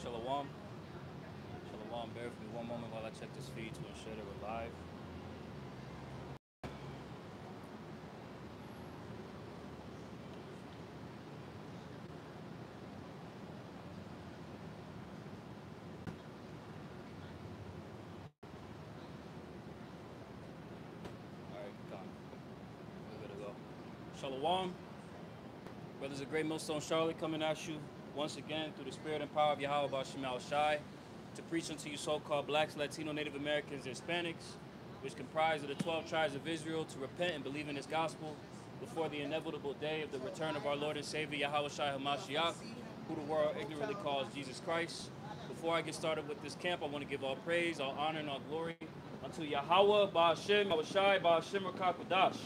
Shalom. Shalom. Bear with me one moment while I check this feed to ensure that we're live. All right, come. We're good to go. Shalom. Brothers of Great Millstone Charlotte coming at you once again through the spirit and power of Yahweh Bashim Al Shai to preach unto you so-called blacks, Latino, Native Americans, and Hispanics, which comprise of the 12 tribes of Israel, to repent and believe in this gospel before the inevitable day of the return of our Lord and Savior Yahweh Shai HaMashiach, who the world ignorantly calls Jesus Christ. Before I get started with this camp, I want to give all praise, all honor, and all glory unto Yahweh Ba'ashem, Yahweh Shai, Ba'ashem Rakakadash.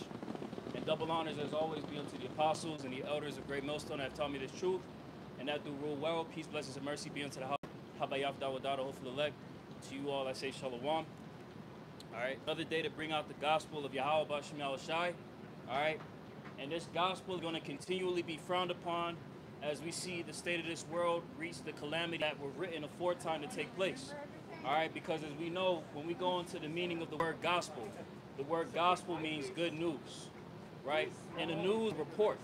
And double honors as always be unto the apostles and the elders of Great Millstone that have taught me this truth, and that do rule well. Peace, blessings, and mercy be unto the Habayaf Dawadada, hopefully elect. To you all I say shalom. All right, another day to bring out the gospel of Yahweh Bashim Yahushai. All right, and this gospel is going to continually be frowned upon as we see the state of this world reach the calamity that were written aforetime to take place. All right, because as we know, when we go into the meaning of the word gospel means good news, right? And a news report.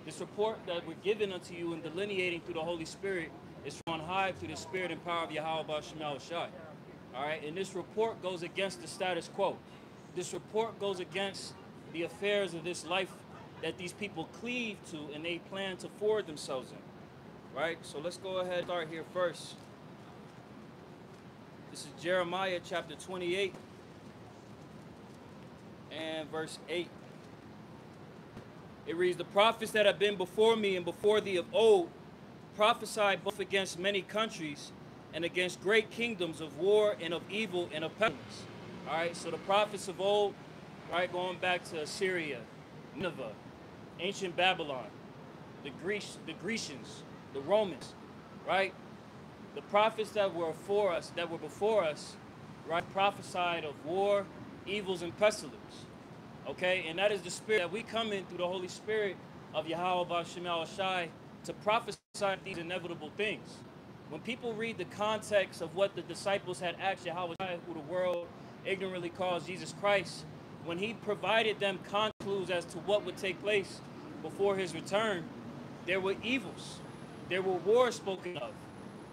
This report that we're giving unto you and delineating through the Holy Spirit is from on high through the spirit and power of Yahweh Bashim Yahushai. All right, and this report goes against the status quo. This report goes against the affairs of this life that these people cleave to and they plan to forward themselves in. Right? So let's go ahead and start here first. This is Jeremiah chapter 28 and verse 8. It reads, "The prophets that have been before me and before thee of old prophesied both against many countries and against great kingdoms of war and of evil and of pestilence." All right, so the prophets of old, right, going back to Assyria, Nineveh, ancient Babylon, the Grecians, the Romans, right? The prophets that were before us, right, prophesied of war, evils, and pestilence. Okay, and that is the spirit that we come in through the Holy Spirit of Yahweh Bashim Yahushai to prophesy these inevitable things. When people read the context of what the disciples had asked Yahweh, who the world ignorantly calls Jesus Christ, when he provided them clues as to what would take place before his return, there were evils. There were wars spoken of,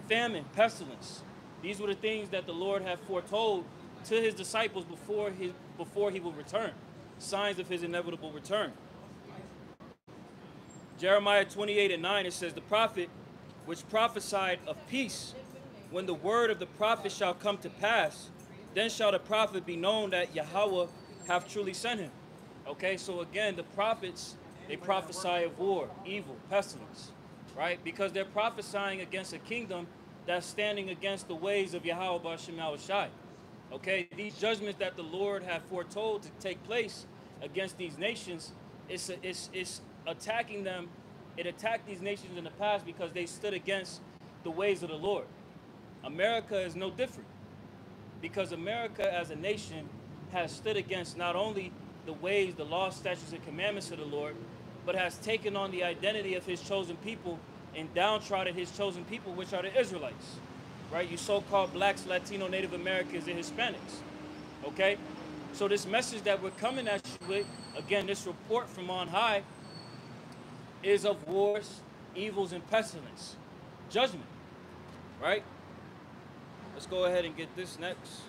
famine, pestilence. These were the things that the Lord had foretold to his disciples before he would return. Signs of his inevitable return. Jeremiah 28 and 9, it says, "The prophet which prophesied of peace, when the word of the prophet shall come to pass, then shall the prophet be known that Yahweh hath truly sent him." Okay, so again, the prophets, they prophesy of war, evil, pestilence, right? Because they're prophesying against a kingdom that's standing against the ways of Yahweh Bashim Yahushai. Okay, these judgments that the Lord had foretold to take place against these nations, it's attacking them. It attacked these nations in the past because they stood against the ways of the Lord. America is no different, because America as a nation has stood against not only the ways, the laws, statutes, and commandments of the Lord, but has taken on the identity of his chosen people and downtrodden his chosen people, which are the Israelites. Right, you so-called blacks, Latino, Native Americans, and Hispanics. Okay, so this message that we're coming at you with, again, this report from on high, is of wars, evils, and pestilence, judgment. Right? Let's go ahead and get this next.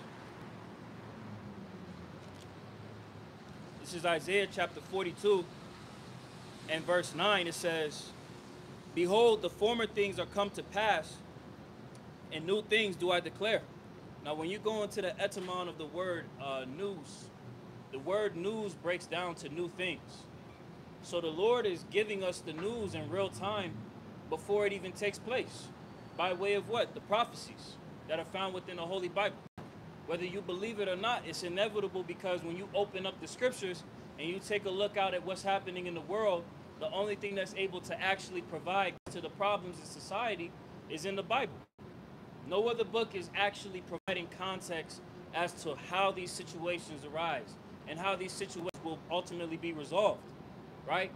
This is Isaiah chapter 42 and verse 9. It says, "Behold, the former things are come to pass, and new things do I declare." Now, when you go into the etymon of the word news, the word news breaks down to new things. So the Lord is giving us the news in real time before it even takes place. By way of what? The prophecies that are found within the Holy Bible. Whether you believe it or not, it's inevitable, because when you open up the scriptures and you take a look out at what's happening in the world, the only thing that's able to actually provide to the problems in society is in the Bible. No other book is actually providing context as to how these situations arise and how these situations will ultimately be resolved, right?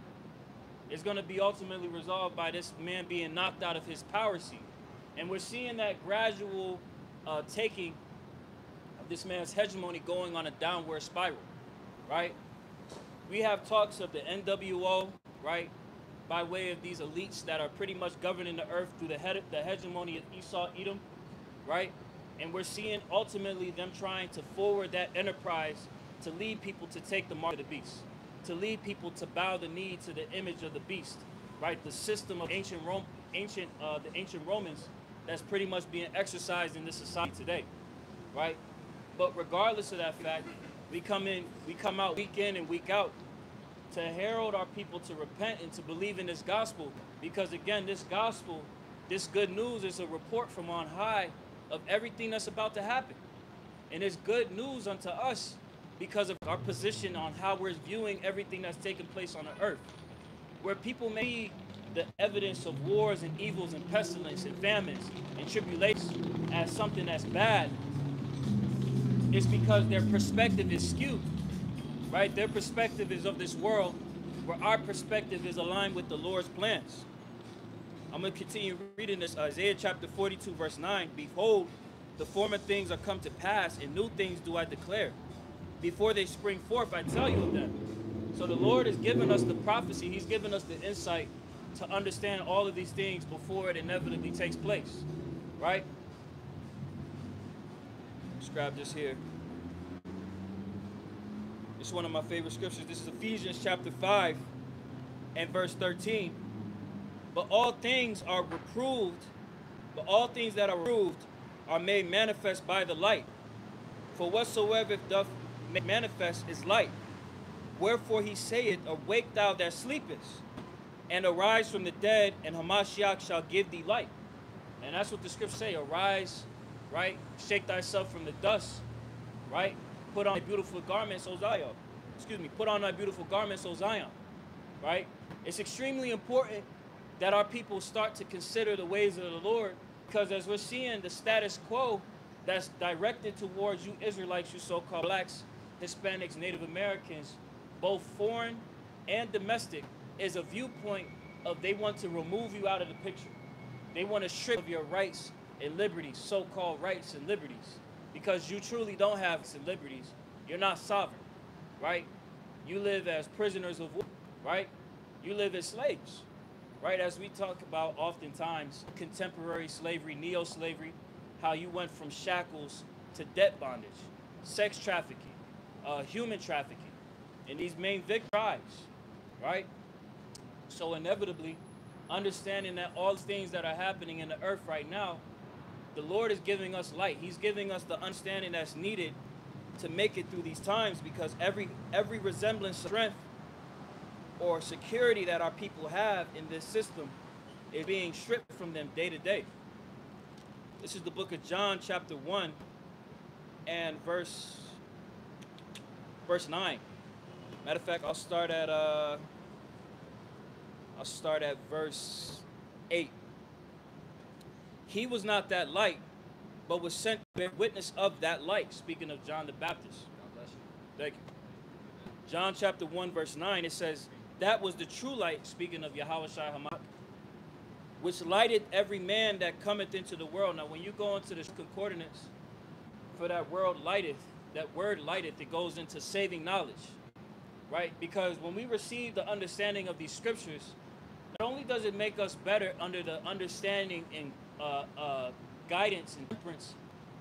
It's going to be ultimately resolved by this man being knocked out of his power seat. And we're seeing that gradual taking of this man's hegemony going on a downward spiral, right? We have talks of the NWO, right, by way of these elites that are pretty much governing the earth through the hegemony of Esau, Edom, right? And we're seeing ultimately them trying to forward that enterprise to lead people to take the mark of the beast, to lead people to bow the knee to the image of the beast, right? The system of the ancient Romans that's pretty much being exercised in this society today, right? But regardless of that fact, we come out week in and week out to herald our people to repent and to believe in this gospel, because again, this gospel, this good news is a report from on high of everything that's about to happen. And it's good news unto us because of our position on how we're viewing everything that's taking place on the earth. Where people may see the evidence of wars and evils and pestilence and famines and tribulations as something that's bad, it's because their perspective is skewed, right? Their perspective is of this world, where our perspective is aligned with the Lord's plans. I'm going to continue reading this. Isaiah chapter 42, verse 9. Behold, the former things are come to pass, and new things do I declare. Before they spring forth, I tell you of them. So the Lord has given us the prophecy. He's given us the insight to understand all of these things before it inevitably takes place, right? Let's grab this here. It's one of my favorite scriptures. This is Ephesians chapter 5 and verse 13. But all things are reproved, but all things that are reproved are made manifest by the light. For whatsoever doth make manifest is light. Wherefore he saith, awake thou that sleepest, and arise from the dead, and Hamashiach shall give thee light. And that's what the scriptures say. Arise, right? Shake thyself from the dust, right? Put on thy beautiful garments, O Zion. Excuse me. Put on thy beautiful garments, O Zion, right? It's extremely important that our people start to consider the ways of the Lord, because as we're seeing the status quo that's directed towards you Israelites, you so-called blacks, Hispanics, Native Americans, both foreign and domestic, is a viewpoint of they want to remove you out of the picture. They want to strip of your rights and liberties, so-called rights and liberties, because you truly don't have rights and liberties. You're not sovereign, right? You live as prisoners of war, right? You live as slaves, right? As we talk about oftentimes, contemporary slavery, neo-slavery, how you went from shackles to debt bondage, sex trafficking, human trafficking, and these main victim tribes, right? So inevitably, understanding that all the things that are happening in the earth right now, the Lord is giving us light. He's giving us the understanding that's needed to make it through these times, because every resemblance of strength or security that our people have in this system is being stripped from them day to day. This is the book of John chapter 1 and verse 9. Matter of fact, I'll start at verse 8. He was not that light, but was sent to bear witness of that light. Speaking of John the Baptist. God bless you. Thank you. John chapter 1 verse 9, it says, that was the true light, speaking of Yahushua HaMashiach, which lighted every man that cometh into the world. Now, when you go into the concordance for that word lighteth, it goes into saving knowledge, right? Because when we receive the understanding of these scriptures, not only does it make us better under the understanding and guidance and temperance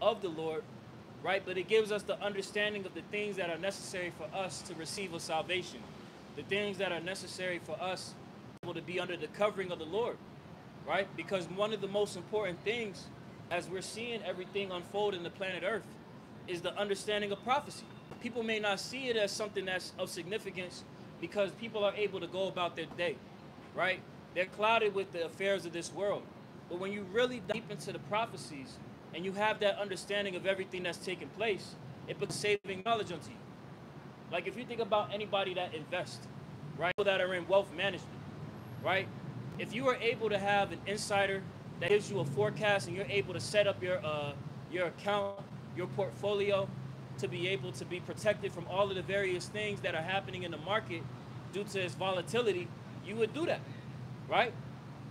of the Lord, right? But it gives us the understanding of the things that are necessary for us to receive a salvation, the things that are necessary for us to be under the covering of the Lord, right? Because one of the most important things, as we're seeing everything unfold in the planet Earth, is the understanding of prophecy. People may not see it as something that's of significance because people are able to go about their day, right? They're clouded with the affairs of this world. But when you really dive deep into the prophecies and you have that understanding of everything that's taking place, it puts saving knowledge unto you. Like if you think about anybody that invests, right? People that are in wealth management, right? If you are able to have an insider that gives you a forecast and you're able to set up your account, your portfolio, to be able to be protected from all of the various things that are happening in the market due to its volatility, you would do that, right?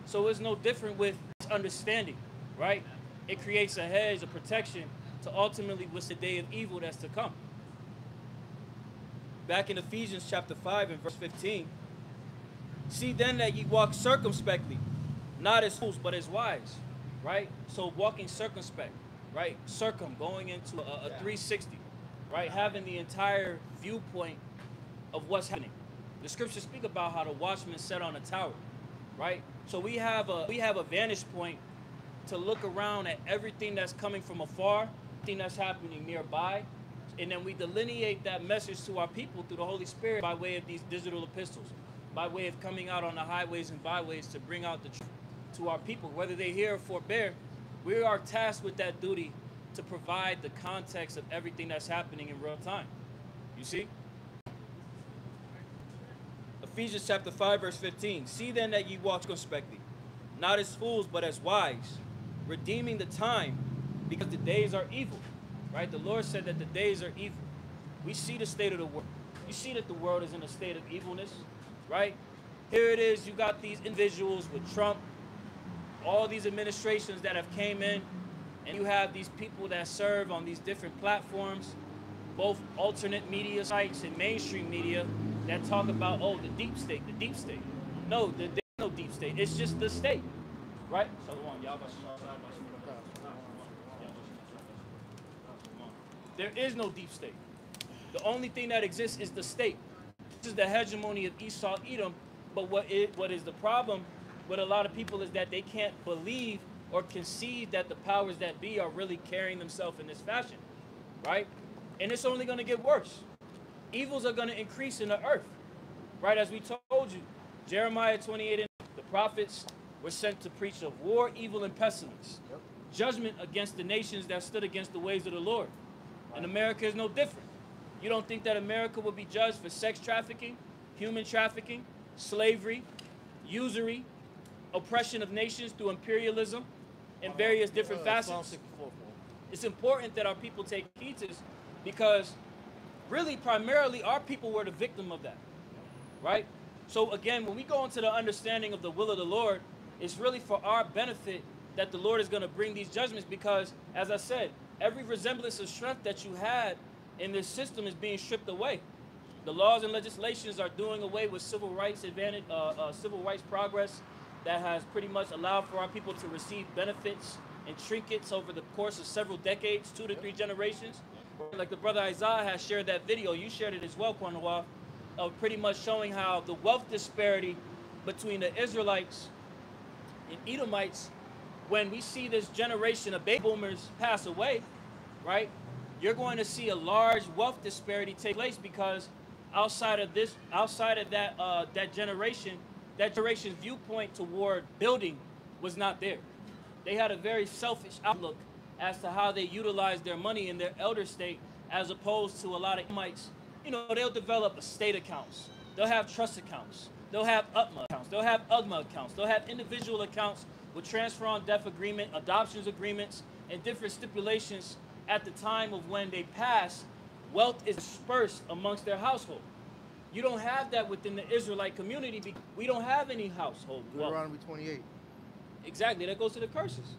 So it's no different with understanding. right? It creates a hedge, a protection to ultimately what's the day of evil that's to come. Back in Ephesians chapter 5 and verse 15, see then that ye walk circumspectly, not as fools, but as wise, right? So walking circumspect, right? Going into a 360, right? Having the entire viewpoint of what's happening. The scriptures speak about how the watchman sat on a tower, right? So we have a vantage point to look around at everything that's coming from afar, everything that's happening nearby, and then we delineate that message to our people through the Holy Spirit by way of these digital epistles, by way of coming out on the highways and byways to bring out the truth to our people, whether they hear or forbear. We are tasked with that duty to provide the context of everything that's happening in real time. You see? Ephesians chapter 5, verse 15. See then that ye walk circumspectly, not as fools, but as wise, redeeming the time, because the days are evil. Right? The Lord said that the days are evil. We see the state of the world. You see that the world is in a state of evilness, right? Here it is. You got these individuals with Trump, all these administrations that have came in, and you have these people that serve on these different platforms, both alternate media sites and mainstream media, that talk about, oh, the deep state, the deep state. No, there's no deep state. It's just the state, right? There is no deep state. The only thing that exists is the state. This is the hegemony of Esau, Edom. But what is the problem with a lot of people is that they can't believe or conceive that the powers that be are really carrying themselves in this fashion, right? And it's only going to get worse. Evils are going to increase in the earth, right? As we told you, Jeremiah 28, and the prophets were sent to preach of war, evil, and pestilence. Yep. Judgment against the nations that stood against the ways of the Lord. And America is no different. You don't think that America will be judged for sex trafficking, human trafficking, slavery, usury, oppression of nations through imperialism, and various different facets? It's important that our people take heed to this, because really, primarily, our people were the victim of that, right? So again, when we go into the understanding of the will of the Lord, it's really for our benefit that the Lord is going to bring these judgments, because, as I said, every resemblance of strength that you had in this system is being stripped away. The laws and legislations are doing away with civil rights advantage, civil rights progress that has pretty much allowed for our people to receive benefits and trinkets over the course of several decades, 2 to 3 generations. Like the brother Isaiah has shared that video, you shared it as well, Kwanawaf, of pretty much showing how the wealth disparity between the Israelites and Edomites, when we see this generation of baby boomers pass away, right, you're going to see a large wealth disparity take place, because outside of that generation's viewpoint toward building was not there. They had a very selfish outlook as to how they utilize their money in their elder state, as opposed to a lot of Edomites. You know, they'll develop estate accounts. They'll have trust accounts. They'll have UTMA accounts. They'll have UGMA accounts. They'll have individual accounts with transfer on death agreement, adoptions agreements, and different stipulations at the time of when they pass. Wealth is dispersed amongst their household. You don't have that within the Israelite community, because we don't have any household wealth. Deuteronomy 28. Exactly, that goes to the curses.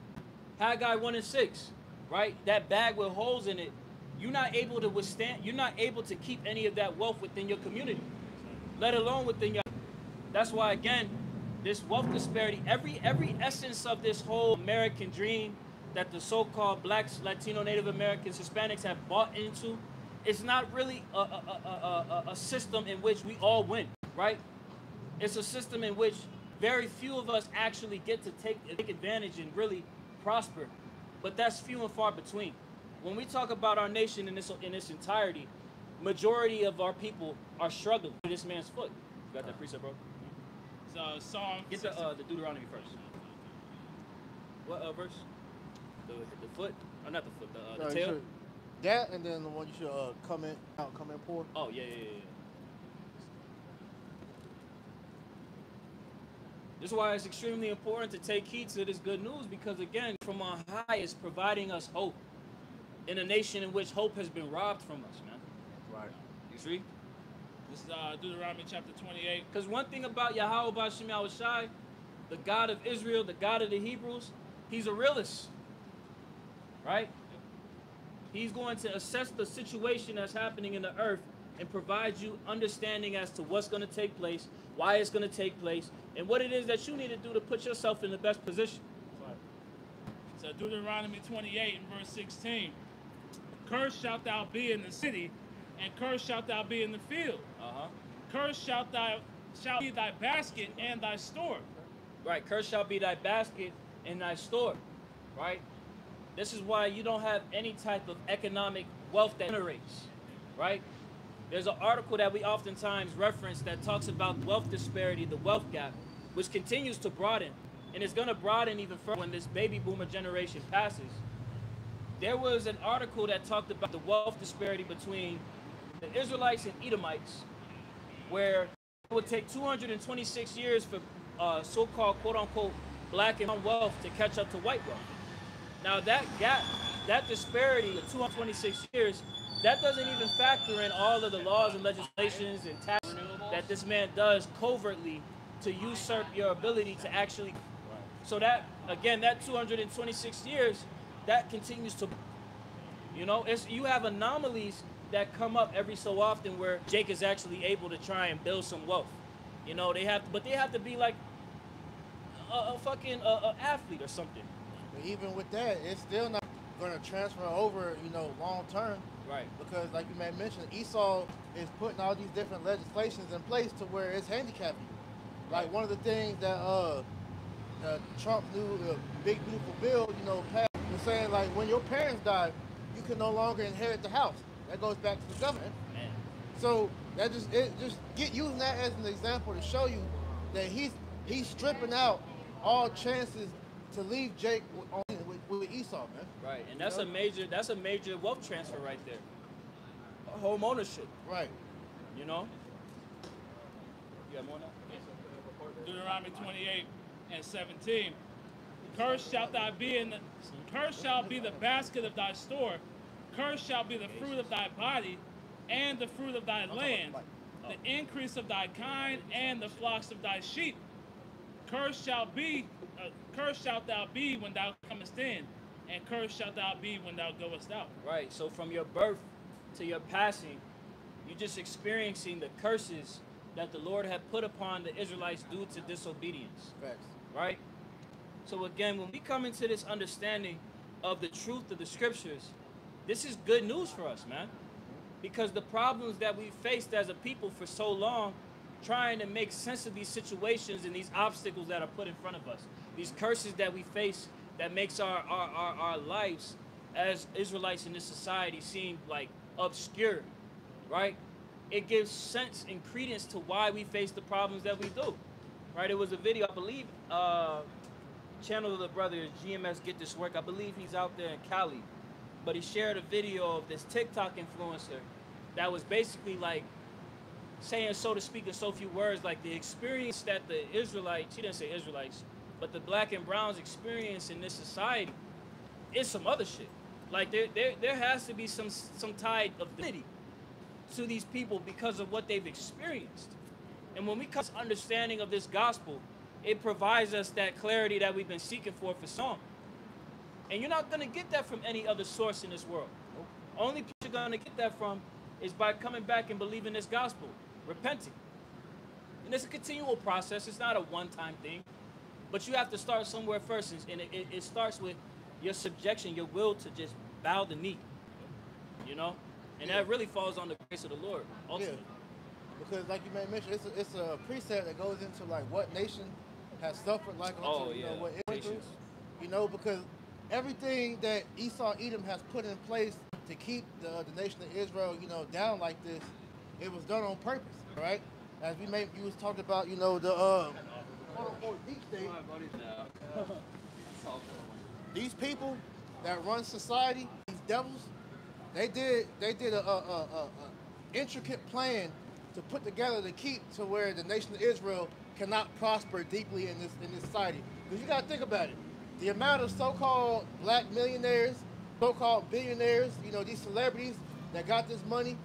Haggai 1 and 6, right? That bag with holes in it, you're not able to withstand, you're not able to keep any of that wealth within your community, let alone within your. That's why, again, this wealth disparity, every essence of this whole American dream that the so-called blacks, Latino, Native Americans, Hispanics have bought into, it's not really a system in which we all win, right? It's a system in which very few of us actually get to take advantage and really prosper, but that's few and far between. When we talk about our nation in its entirety, majority of our people are struggling with this man's foot. You got that precept, bro? Psalm. Get the Deuteronomy first. What verse? The foot? Or not the foot? The tail? That, and then the one you should comment pour. Oh yeah. This is why it's extremely important to take heed to this good news, because again, from on high is providing us hope in a nation in which hope has been robbed from us, man. Right. You see? This is Deuteronomy chapter 28. Because one thing about Yahweh Ba'Shem Yahushai, the God of Israel, the God of the Hebrews, He's a realist, right? He's going to assess the situation that's happening in the earth and provide you understanding as to what's going to take place, why it's going to take place, and what it is that you need to do to put yourself in the best position. So Deuteronomy 28 and verse 16. Cursed shalt thou be in the city, and cursed shalt thou be in the field. Cursed shall be thy basket and thy store. Right, cursed shall be thy basket and thy store, right? This is why you don't have any type of economic wealth that generates, right? There's an article that we oftentimes reference that talks about wealth disparity, the wealth gap, which continues to broaden, and it's going to broaden even further when this baby boomer generation passes. There was an article that talked about the wealth disparity between the Israelites and Edomites, where it would take 226 years for so-called quote-unquote black and brown wealth to catch up to white wealth. Now that gap, that disparity of 226 years, that doesn't even factor in all of the laws and legislations and taxes that this man does covertly to usurp your ability to actually. So that, again, that 226 years, that continues to, you have anomalies that come up every so often where Jake is actually able to try and build some wealth. They have to be like a fucking athlete or something. But even with that, it's still not going to transfer over, long term. Right. Because, like you may mention, Esau is putting all these different legislations in place to where it's handicapping you. Like one of the things that Trump's new big beautiful bill, passed was saying like when your parents die, you can no longer inherit the house. That goes back to the government. Man. So that using that as an example to show you that he's stripping out all chances to leave Jake with Esau, man. Right, and that's a major wealth transfer right there. Home ownership. Right. You got more now? Deuteronomy 28 and 17. Cursed shalt be the basket of thy store. Cursed shall be the fruit of thy body, and the fruit of thy land, the increase of thy kind, and the flocks of thy sheep. Cursed shalt thou be when thou comest in, and cursed shalt thou be when thou goest out. Right. So from your birth to your passing, you're just experiencing the curses that the Lord had put upon the Israelites due to disobedience. Facts. Right? So again, when we come into this understanding of the truth of the scriptures, this is good news for us, man. Because the problems that we faced as a people for so long, trying to make sense of these situations and these obstacles that are put in front of us, these curses that we face that makes our lives as Israelites in this society seem like obscure, right? It gives sense and credence to why we face the problems that we do, right? It was a video, I believe, channel of the brother GMS Get This Work. I believe he's out there in Cali, but he shared a video of this TikTok influencer that was basically like saying, so to speak, in so few words, like the experience that the Israelites, he didn't say Israelites, but the black and browns experience in this society is some other shit. Like there has to be some type of dignity to these people because of what they've experienced. And when we come to understanding of this gospel, it provides us that clarity that we've been seeking for so long. And you're not going to get that from any other source in this world. Only place you're going to get that from is by coming back and believing this gospel, repenting. And it's a continual process. It's not a one-time thing. But you have to start somewhere first. And it starts with your subjection, your will to just bow the knee. And that really falls on the grace of the Lord, ultimately. Yeah. Because like you may mention, it's a precept that goes into like what nation has suffered like what Israel went through. Because everything that Esau Edom has put in place to keep the nation of Israel, down like this, it was done on purpose, right? As you was talking about, the deep state. These people that run society, these devils, they did a intricate plan to put together to keep to where the nation of Israel cannot prosper deeply in this society. Because you gotta think about it. The amount of so-called black millionaires, so-called billionaires, these celebrities that got this money,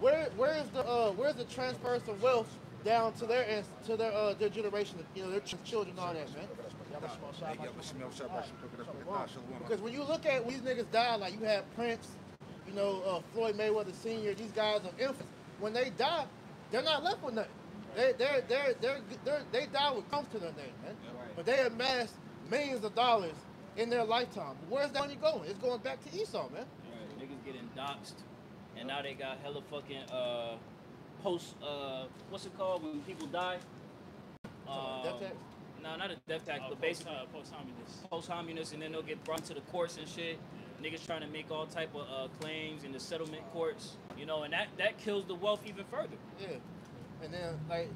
where's the transfer of wealth down to their generation, their children, all that, man? Because when you look at when these niggas die, like you had Prince, you know, Floyd Mayweather Sr., these guys of influence, when they die, they're not left with nothing. They die with crumbs to their name, man. But they amassed millions of dollars in their lifetime. Where's that money going? It's going back to Esau, man. Right. Niggas getting doxxed, and now they got hella fucking post what's it called when people die? Death tax? No, not a death tax, but basically post-homunus, and then they'll get brought to the courts and shit. Niggas trying to make all type of claims in the settlement courts, you know, and that kills the wealth even further. Yeah, and then like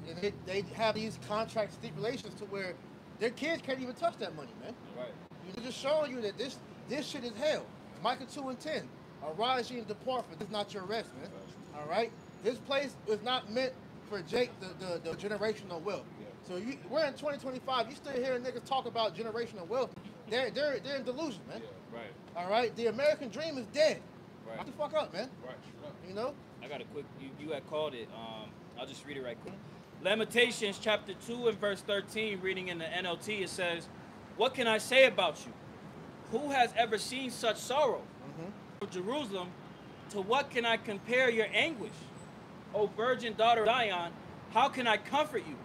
they have these contract stipulations to where their kids can't even touch that money, man. Right. They're just showing you that this shit is hell. Micah 2:10. Arise ye and depart, for this is not your rest, man. All right. This place is not meant for Jake the generational wealth. So we're in 2025. You still hearing niggas talk about generational wealth? They're in delusion, man. Right. All right. The American dream is dead. Right. Shut the fuck up, man. Right. You know. I got a quick. You had called it. I'll just read it right quick. Lamentations chapter 2 and verse 13, reading in the NLT, it says, "What can I say about you? Who has ever seen such sorrow? Jerusalem, to what can I compare your anguish? O virgin daughter of Zion, how can I comfort you?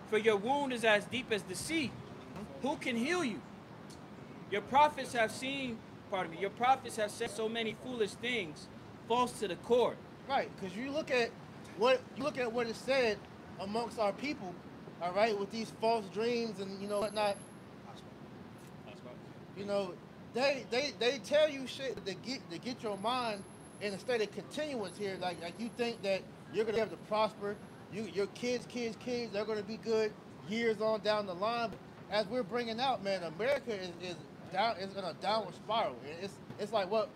For your wound is as deep as the sea. Who can heal you? Your prophets have your prophets have said so many foolish things, false to the core." Right, because you look at what is said amongst our people, all right, with these false dreams and you know whatnot. You know, they tell you shit to get your mind in a state of continuance here. Like you think that you're gonna be able to prosper. Your kids, they're gonna be good years on down the line. But as we're bringing out, man, America is in a downward spiral. It's like what's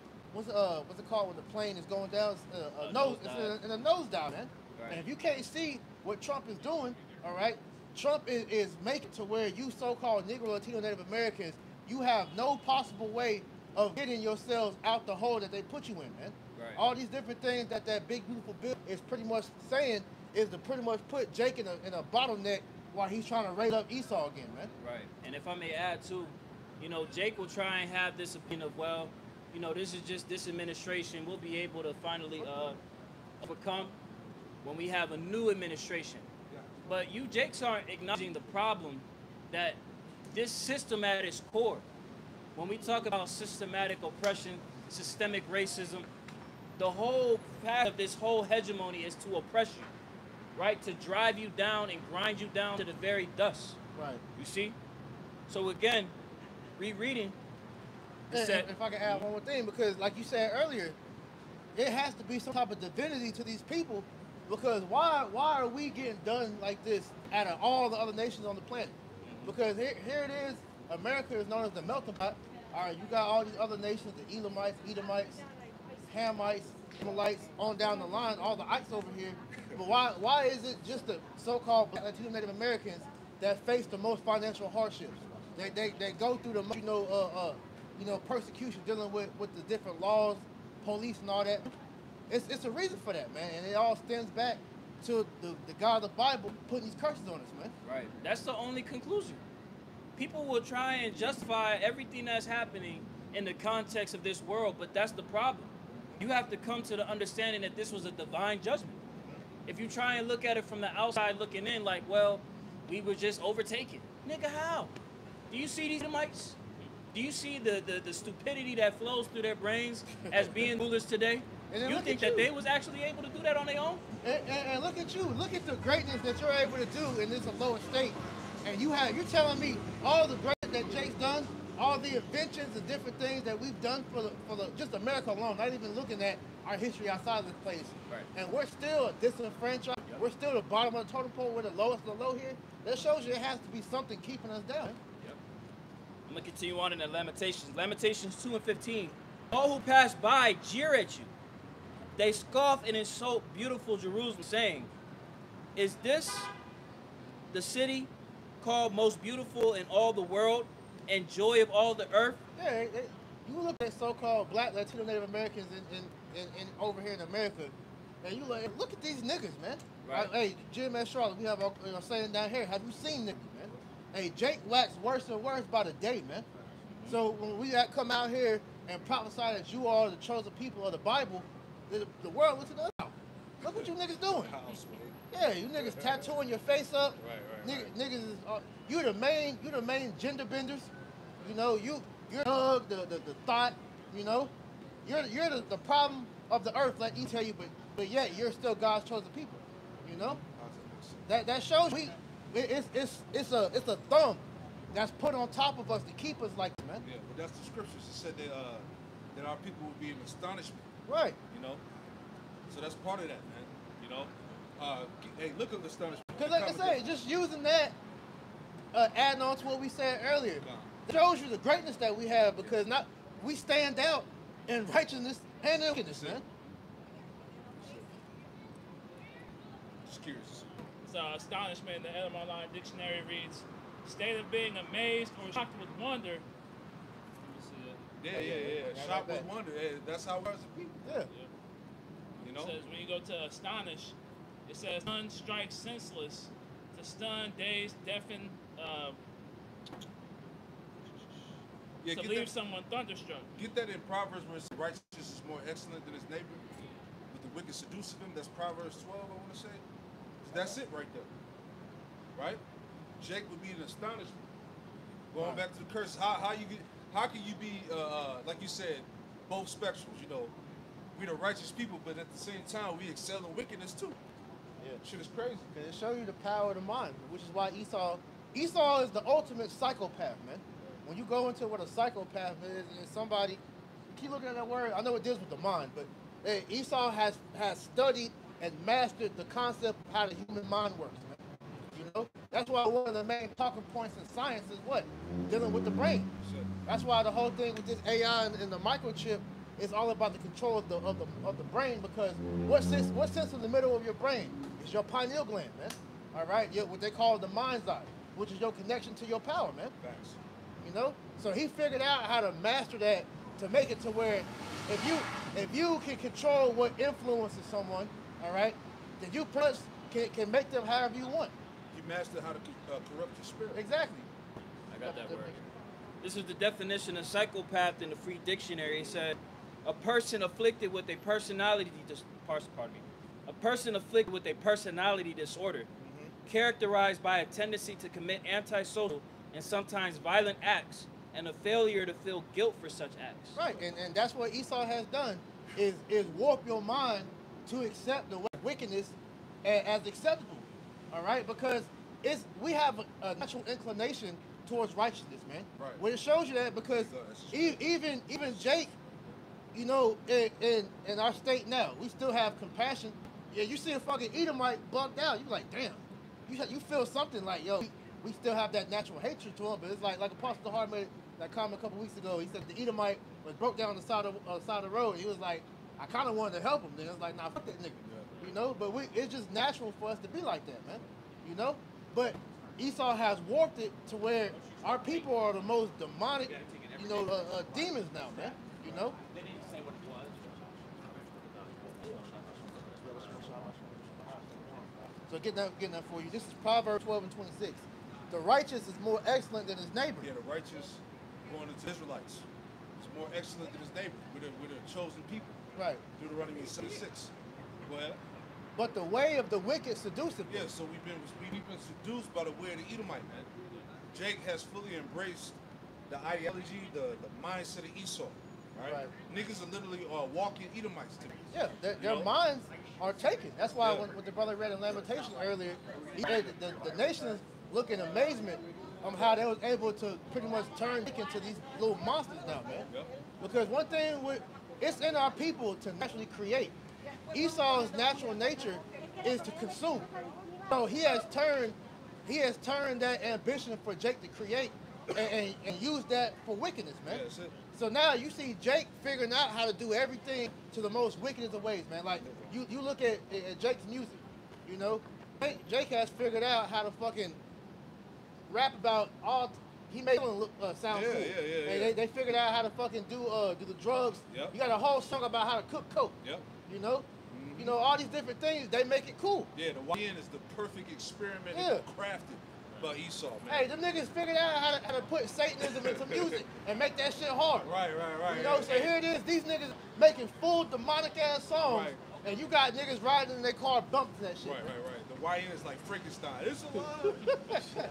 it called when the plane is going down? It's in a nosedive, man. Right. And if you can't see what Trump is doing, all right, Trump is making to where you so-called Negro, Latino, Native Americans, you have no possible way of getting yourselves out the hole that they put you in, man. Right. All these different things that big beautiful bill is pretty much saying is to pretty much put Jake in a bottleneck while he's trying to raise up Esau again, man. Right. And if I may add too, you know, Jake will try and have this opinion of, well, you know, this is just this administration. We'll be able to finally overcome when we have a new administration. But you Jakes aren't acknowledging the problem that this system at its core, when we talk about systematic oppression, systemic racism, the whole path of this whole hegemony is to oppress you, right? To drive you down and grind you down to the very dust. Right. You see? So again, rereading. And if I can add one more thing, because like you said earlier, it has to be some type of divinity to these people, because why are we getting done like this out of all the other nations on the planet? Because here it is, America is known as the melting pot. All right, you got all these other nations, the Elamites, Edomites, Hamites, Amalekites, on down the line, all the ites over here. But why is it just the so-called Black Latino Native Americans that face the most financial hardships? They go through the most, persecution, dealing with the different laws, police and all that. It's a reason for that, man, and it all stems back to the God of the Bible putting these curses on us, man. Right. That's the only conclusion. People will try and justify everything that's happening in the context of this world, but that's the problem. You have to come to the understanding that this was a divine judgment. If you try and look at it from the outside looking in, like, well, we were just overtaken. Nigga, how? Do you see these Edomites? Do you see the stupidity that flows through their brains as being rulers today? You think that they was actually able to do that on their own? And look at you. Look at the greatness that you're able to do in this lower state. And you're telling me all the great that Jake's done, all the inventions and different things that we've done for the just America alone, not even looking at our history outside of this place. Right. And we're still disenfranchised. Yep. We're still the bottom of the totem pole. We're the lowest of the low here. That shows you it has to be something keeping us down. Yep. I'm going to continue on in the Lamentations. Lamentations 2 and 15. All who pass by jeer at you. They scoff and insult beautiful Jerusalem, saying, "Is this the city called most beautiful in all the world and joy of all the earth?" Yeah, you look at so-called Black Latino Native Americans in over here in America, and you look at these niggas, man. Right. Hey, Jim and Charlotte, we have a saying down here. Have you seen niggas, man? hey, Jake waxed worse and worse by the day, man. So when we come out here and prophesy that you are the chosen people of the Bible, the world looks at us. Look what you niggas doing. Yeah, you niggas tattooing your face up. Niggas is you're the main gender benders. You know, you're the thought. You know, you're the problem of the earth. Let me tell you, but yet you're still God's chosen people. You know, that shows it's a thumb that's put on top of us to keep us like that, man. Yeah, but that's the scriptures. It said that our people would be in astonishment. Right. You know, so that's part of that, man. You know, hey, look at the astonishment. Because like I say, just using that, adding on to what we said earlier, it shows you the greatness that we have because we stand out in righteousness and in wickedness, man. Just curious. So astonishment in the Edom Online Dictionary reads, state of being amazed or shocked with wonder. Let me see it. Yeah. Shocked with wonder. Yeah, that's how we are as a people. Yeah. You know? It says when you go to astonish, it says stun, strike, senseless, to stun, dazed, deafen, to leave someone thunderstruck. Get that in Proverbs where it says righteous is more excellent than his neighbor, but the wicked seduceth him. That's Proverbs 12, I want to say. That's it right there. Right? Jake would be an astonishment. Going back to the curse, how can you be like you said, both spectrums, you know. We the righteous people, but at the same time we excel in wickedness too. Yeah. Shit is crazy. It shows you the power of the mind, which is why Esau is the ultimate psychopath, man. When you go into what a psychopath is somebody, keep looking at that word. I know it deals with the mind, but hey, Esau has studied and mastered the concept of how the human mind works, man. You know, that's why one of the main talking points in science is what? Dealing with the brain. That's why the whole thing with this AI and the microchip is all about the control of the brain, because what sits in the middle of your brain is your pineal gland, man. All right, what they call the mind's eye, which is your connection to your power, man. Facts. You know, so he figured out how to master that to make it to where if you can control what influences someone, all right, then you plus can make them however you want. You mastered how to corrupt your spirit. Exactly. I got that word. This is the definition of psychopath in the Free Dictionary. It said, a person afflicted with a personality disorder, characterized by a tendency to commit antisocial and sometimes violent acts, and a failure to feel guilt for such acts. Right, and that's what Esau has done, is warp your mind to accept the wickedness as acceptable. All right, because we have a natural inclination towards righteousness, man. Right. Well, it shows you that because even Jake, you know, in our state now, we still have compassion. Yeah, you see a fucking Edomite bugged out, you like, damn. You feel something like, yo, we still have that natural hatred to him, but it's like Apostle Hart made that comment a couple weeks ago. He said the Edomite was broke down on the side of the road. He was like, I kind of wanted to help him. Then it's like, nah, fuck that nigga. You know, but it's just natural for us to be like that, man. You know, but Esau has warped it to where our people are the most demonic, you know, demons now, man. You know. So getting that for you. This is Proverbs 12 and 26. The righteous is more excellent than his neighbor. Yeah, the righteous going into Israelites. It's more excellent than his neighbor. We're the chosen people. Right. Deuteronomy 76. Go ahead. But the way of the wicked seduceth them. Yeah, so we've been seduced by the way of the Edomite, man. Jake has fully embraced the ideology, the mindset of Esau. Right? Niggas are literally walking Edomites to me. Yeah, their minds are taken. That's why when the brother read in Lamentation earlier, he said the nations look in amazement on how they was able to pretty much turn into these little monsters now, man. Yep. Because one thing it's in our people to naturally create. Esau's natural nature is to consume. So he has turned that ambition for Jake to create and use that for wickedness, man. Yeah, that's it. So now you see Jake figuring out how to do everything to the most wickedest of ways, man. Like you look at Jake's music, you know, Jake has figured out how to fucking rap about all. He made it look sound cool. Yeah. And they figured out how to fucking do the drugs. Yep. You got a whole song about how to cook coke. Yep. You know, you know all these different things. They make it cool. Yeah, the YN is the perfect experiment Yeah. crafted. about Esau, man. Hey, them niggas figured out how to put Satanism into music and make that shit hard. Right. You know, so here it is. These niggas making full demonic ass songs, Right. and you got niggas riding in their car bumping that shit. Right. The YN is like Frankenstein. It's a lie.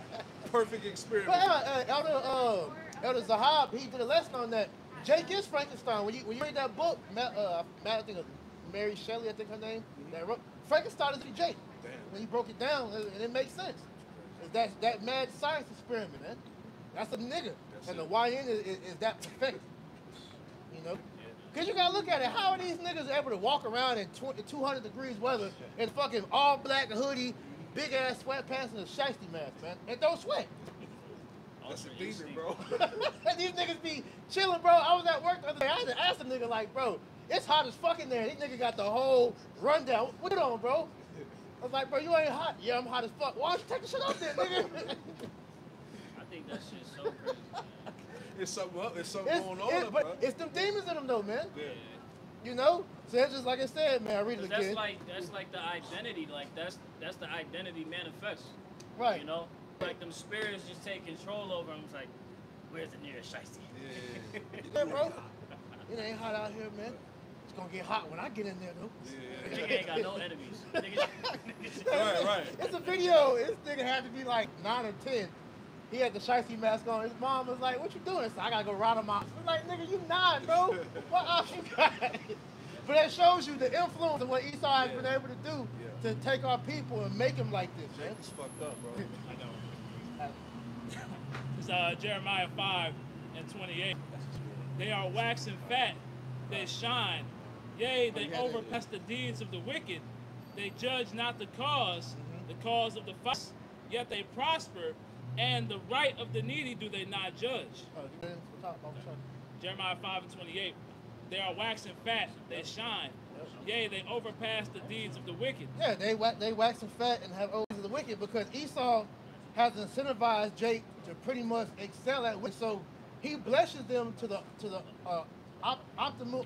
Perfect experiment. But Elder Zahab, he did a lesson on that. Jake is Frankenstein. When you read that book, I think of Mary Shelley, I think her name, that wrote, Frankenstein is Jake. Damn. When he broke it down, and it makes sense. That mad science experiment, man. That's a nigga. That's and it. the YN is that perfect. You know? Because you got to look at it. How are these niggas able to walk around in 200 degrees weather in fucking all black hoodie, big ass sweatpants, and a shiesty mask, man? And don't sweat. That's a demon, bro. These niggas be chilling, bro. I was at work the other day. I had to ask a nigga, like, bro, it's hot as fuck in there. These niggas got the whole rundown. What you on, bro? I was like, bro, you ain't hot. Yeah, I'm hot as fuck. Why don't you take the shit off there, nigga? I think that shit's so crazy. It's something up. It's something going on, bro. But it's them demons in them, though, man. Yeah. You know? So it's just like I said, man. I read it again. That's like the identity. Like that's the identity manifest. Right. You know, like them spirits just take control over them. It's like, where's the nearest shiesty? Yeah. Yeah, bro. It ain't hot out here, man. It's gonna get hot when I get in there, though. Yeah. Nigga ain't got no enemies. Right. It's a video. This nigga had to be like 9 or 10. He had the shiesty mask on. His mom was like, "What you doing?" So I gotta go ride him out. I'm like, "Nigga, you 9, bro. What option you got?" But that shows you the influence of what Esau has been able to do to take our people and make them like this, man. It's fucked up, bro. I know. It's Jeremiah 5:28. They are waxing fat, they shine. Yea, they overpass the deeds of the wicked. They judge not the cause of the fight, yet they prosper, and the right of the needy do they not judge. Jeremiah 5:28. They are waxing fat, they shine. Yea, they overpass the deeds of the wicked. Yeah, they waxing fat and have always the wicked because Esau has incentivized Jake to pretty much excel at wickedness. So he blesses them to the optimal.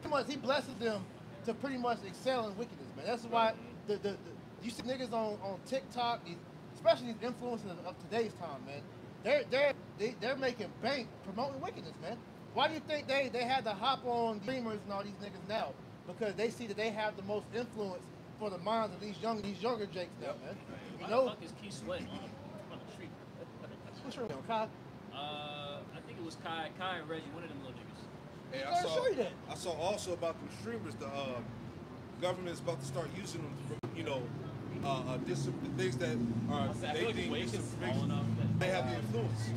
Pretty much he blesses them to pretty much excel in wickedness, man. That's why the you see niggas on TikTok, especially these influencers of today's time, man. They're making bank promoting wickedness, man. Why do you think they had to hop on streamers and all these niggas now? Because they see that they have the most influence for the minds of these younger Jakes now, man. You Why know? the fuck is Keith sweating on the street? What's your name, Kai? I think it was Kai and Reggie, one of them little niggas. Hey, Gotta show you that. I saw also about them streamers. The government is about to start using them for, the things that are I they feel like the think wake is disinformation. falling off. They have the influence.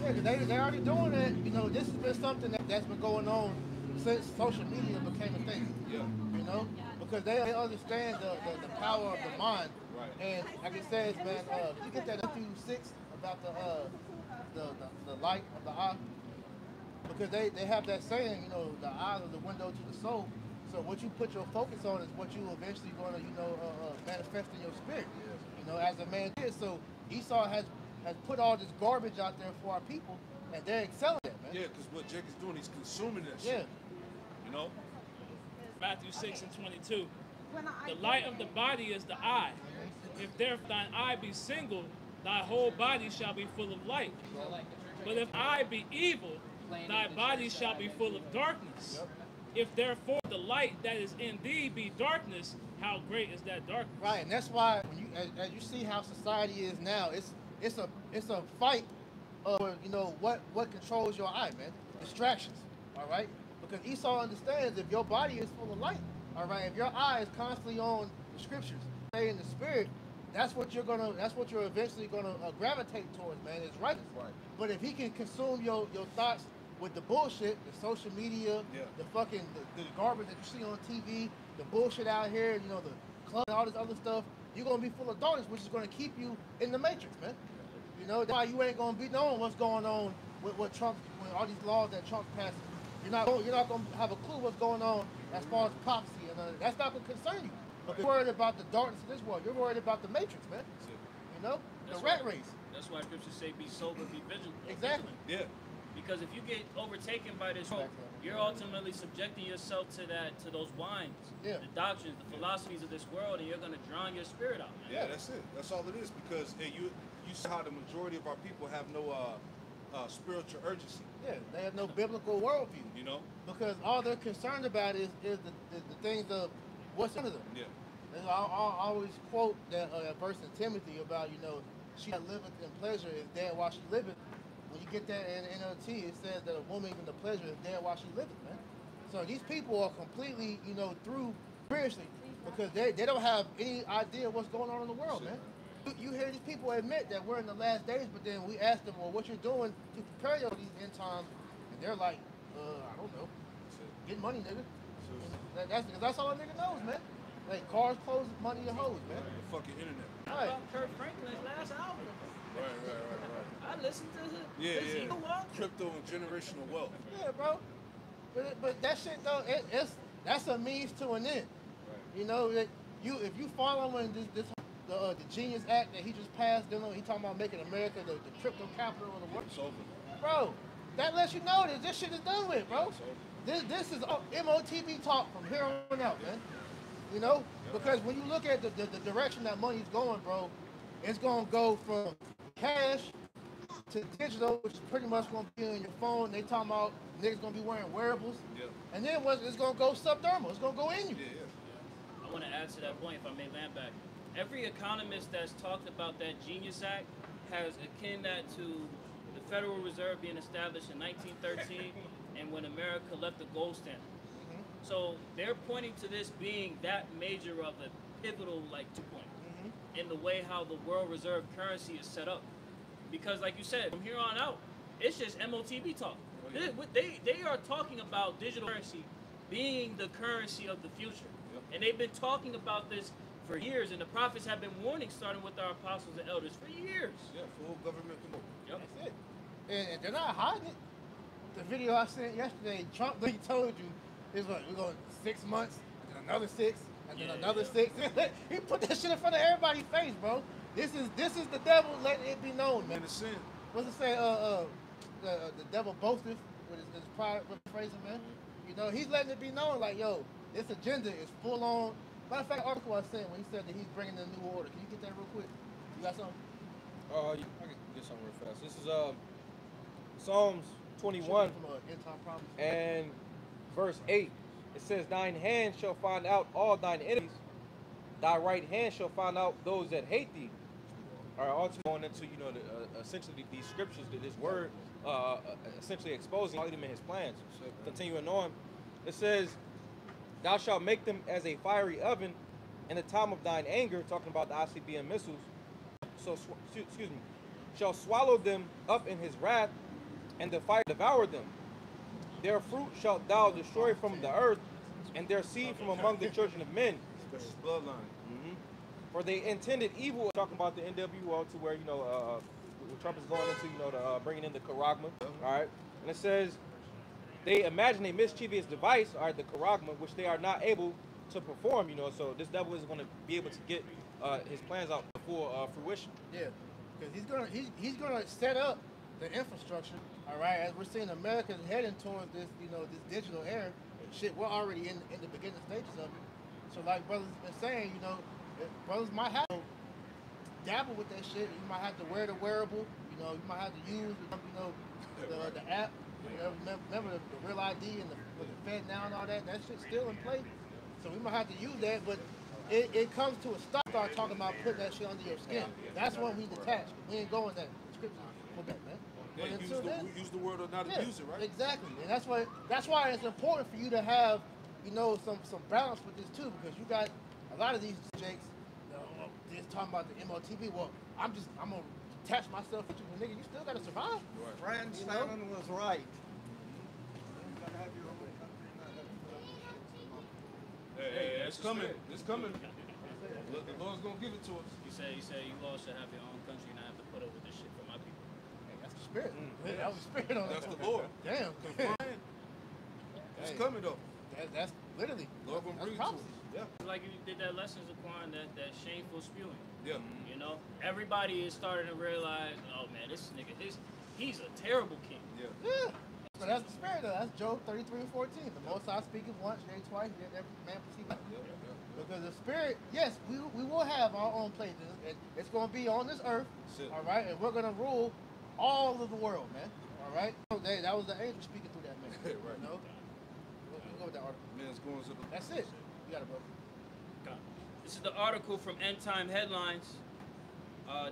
Yeah, 'cause they already doing it. You know, this has been something that's been going on since social media became a thing. Yeah. You know, because they understand the power of the mind. Right. And like it says, man, you get that Matthew 6 about the light of the eye, because they have that saying, the eye is the window to the soul. So what you put your focus on is what you eventually going to, manifest in your spirit. As a man did. So Esau has put all this garbage out there for our people, and they're excelling at it, man. Yeah, because what Jake is doing, he's consuming that Yeah. shit. You know? Matthew 6:22. The light of the body is the eye. If therefore thine eye be single, thy whole body shall be full of light. But if eye be evil, thy body shall be full of darkness. If therefore the light that is in thee be darkness, how great is that darkness? Right, and that's why when you, as you see how society is now, it's a fight over what controls your eye, man. Distractions, all right? Because Esau understands if your body is full of light, all right, if your eye is constantly on the scriptures, stay in the spirit, that's what you're eventually gonna gravitate towards, man. Is righteous. Right. But if he can consume your thoughts with the bullshit, the social media, the fucking the garbage that you see on TV, the bullshit out here, the club and all this other stuff, you're gonna be full of darkness, which is gonna keep you in the matrix, man. That's why you ain't gonna be knowing what's going on with what Trump, with all these laws that Trump passed. You're not gonna have a clue what's going on as far as prophecy, and that's not gonna concern you. Because you're worried about the darkness of this world. You're worried about the matrix, man. The That's rat why- race. That's why scriptures say be sober, be vigilant. Exactly. Yeah. Because if you get overtaken by this hope, you're ultimately subjecting yourself to those wines, Yeah. the doctrines, the philosophies of this world, and you're gonna drown your spirit out, man. Yeah, that's it. That's all it is. Because hey, you see how the majority of our people have no spiritual urgency. Yeah, they have no biblical worldview. You know? Because all they're concerned about is the things of what's under them. Yeah. And I always quote that verse in Timothy about, she that liveth in pleasure is dead while she liveth. When you get that in NLT, it says that a woman in the pleasure is dead while she liveth, man. So these people are completely, through spiritually because they don't have any idea what's going on in the world, man. You hear these people admit that we're in the last days, but then we ask them, well, what you're doing to prepare you for these end times, and they're like, I don't know, get money, nigga. That's all a nigga knows, man. Like cars, clothes, money, and hoes, man. The fucking internet. How Right. about Kurt Franklin's last album? Right. I listened to his Yeah. Eagle Walk. Crypto and generational wealth. Yeah, bro. But that shit though, that's a means to an end. Right. That if you following the Genius Act that he just passed, he talking about making America the crypto capital of the world. It's over. Bro, that lets you know that this shit is done with, bro. It's over. This is MOTB talk from here on out, man. Because when you look at the direction that money's going, bro, it's gonna go from cash to digital, which is pretty much gonna be on your phone. They talking about niggas gonna be wearing wearables. Yeah. And then it's gonna go subdermal. It's gonna go in you. Yeah. I want to add to that point, if I may land back. Every economist that's talked about that Genius Act has akin that to the Federal Reserve being established in 1913 and when America left the gold standard. So they're pointing to this being that major of a pivotal 2 point in the way how the world reserve currency is set up. Because like you said, from here on out, it's just MOTB talk. They are talking about digital currency being the currency of the future. And they've been talking about this for years, and the prophets have been warning, starting with our apostles and elders, for years. Yeah, full government control. Yep. That's it. And they're not hiding it. The video I sent yesterday, Trump he told you, is what, we're going 6 months, and then another 6, and then another 6. He put that shit in front of everybody's face, bro. This is the devil letting it be known, man. And the sin. What's it say? The devil boasteth with his pride, with phrasing, man. He's letting it be known, like, yo, this agenda is full on. Matter of fact, the article I sent when he said that he's bringing a new order. Can you get that real quick? You got something? I can get something real fast. This is Psalms 21 From End Time Promise. and verse 8. It says, "Thine hand shall find out all thine enemies. Thy right hand shall find out those that hate thee." All right, also going into essentially these scriptures, that this word essentially exposing all of them in his plans. Continuing on, it says, "Thou shalt make them as a fiery oven in the time of thine anger," talking about the ICBM missiles. So, shall swallow them up in his wrath, and the fire devour them. Their fruit shalt thou destroy from the earth, and their seed from among the children of men. That's his bloodline. For they intended evil, talking about the NWO, to where Trump is going into bringing in the Charagma. All right, and it says they imagine a mischievous device, all right, the Charagma, which they are not able to perform. So this devil is going to be able to get his plans out for fruition. Yeah, because he's gonna set up the infrastructure. All right, as we're seeing America heading towards this, this digital era. Shit, we're already in the beginning stages of it. So like brothers been saying, brothers might have to dabble with that shit. You might have to wear the wearable. You might have to use the app. Remember the Real ID and the Fed Now and all that. That shit's still in play. So we might have to use that, but it comes to a stop. Start talking about putting that shit under your skin. That's when we detach. We ain't going that scripture for that, man. Yeah, But until then, use the word or not abuse it, right? Exactly, and that's why it's important for you to have, some balance with this too, because you got a lot of these jakes, just talking about the MOTB. Well, I'm gonna attach myself to you, but nigga, you still gotta survive. Frankenstein was right. Hey, it's coming. It's coming. Look, the Lord's gonna give it to us. You say you all should have your own country and I have to put up with this shit for my people. That's the spirit. That was the spirit on That's that. the Lord. Damn. It's Hey. coming though. That's literally. Lord gonna That's bring it to us. prophecy. Yeah. Like you did that lessons of Quan, that shameful spewing. Yeah. Everybody is starting to realize, oh man, this nigga, he's a terrible king. Yeah. Yeah. So that's the spirit of it. That's Job 33 and 14. The Most High speaketh once, yea twice, yet every man perceive it. Because the spirit, yes, we will have our own place. It's going to be on this earth, all right? And we're going to rule all of the world, man. All right? So that was the angel speaking through that man. Right. You know? We'll go with that article. Man's going to the. That's it. You got it, bro. This is the article from End Time Headlines,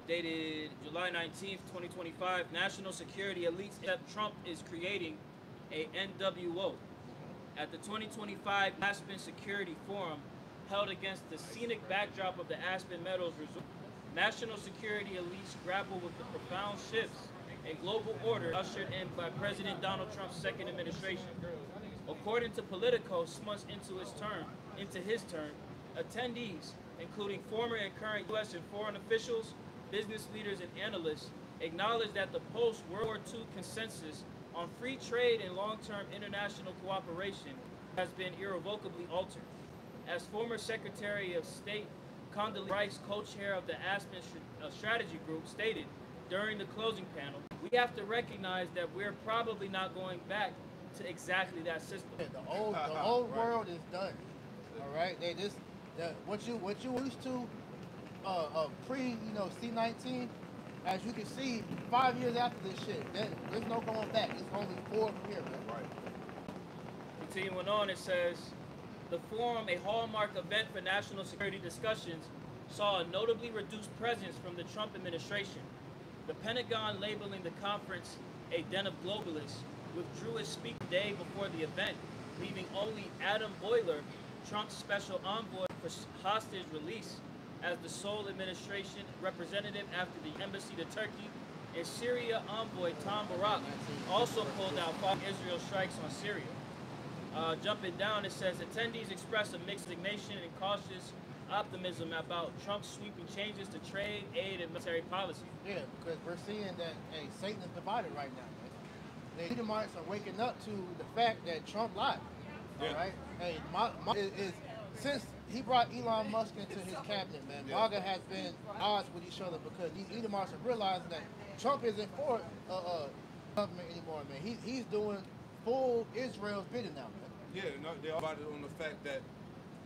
dated July 19th, 2025. National security elites that Trump is creating a NWO. At the 2025 Aspen Security Forum, held against the scenic backdrop of the Aspen Meadows Resort, national security elites grapple with the profound shifts in global order ushered in by President Donald Trump's second administration. According to Politico, 6 months into his term, attendees, including former and current U.S. and foreign officials, business leaders, and analysts, acknowledge that the post-World War II consensus on free trade and long-term international cooperation has been irrevocably altered. As former Secretary of State Condoleezza Rice, co-chair of the Aspen Strategy Group, stated during the closing panel, we have to recognize that we're probably not going back to exactly that system. The old world is done. All right, what you used to pre C-19, as you can see, 5 years after this shit, there's no going back. It's only forward from here, man. Right. Continuing on, it says, the forum, a hallmark event for national security discussions, saw a notably reduced presence from the Trump administration. The Pentagon, labeling the conference a den of globalists, withdrew its speaker the day before the event, leaving only Adam Boehler, Trump's special envoy for hostage release, as the sole administration representative after the embassy to Turkey, and Syria envoy Tom Barak also pulled out following Israel strikes on Syria. Jumping down, it says attendees express a mixed indignation and cautious optimism about Trump's sweeping changes to trade, aid, and military policy. Yeah, because we're seeing that Satan is divided right now, man. The Edomites are waking up to the fact that Trump lied. Yeah. All right, since he brought Elon Musk into his cabinet, man, MAGA has been at odds with each other because these Edomites are realizing that Trump isn't for government anymore, man. He's doing full Israel's bidding now, man. Yeah, no, they're all about it on the fact that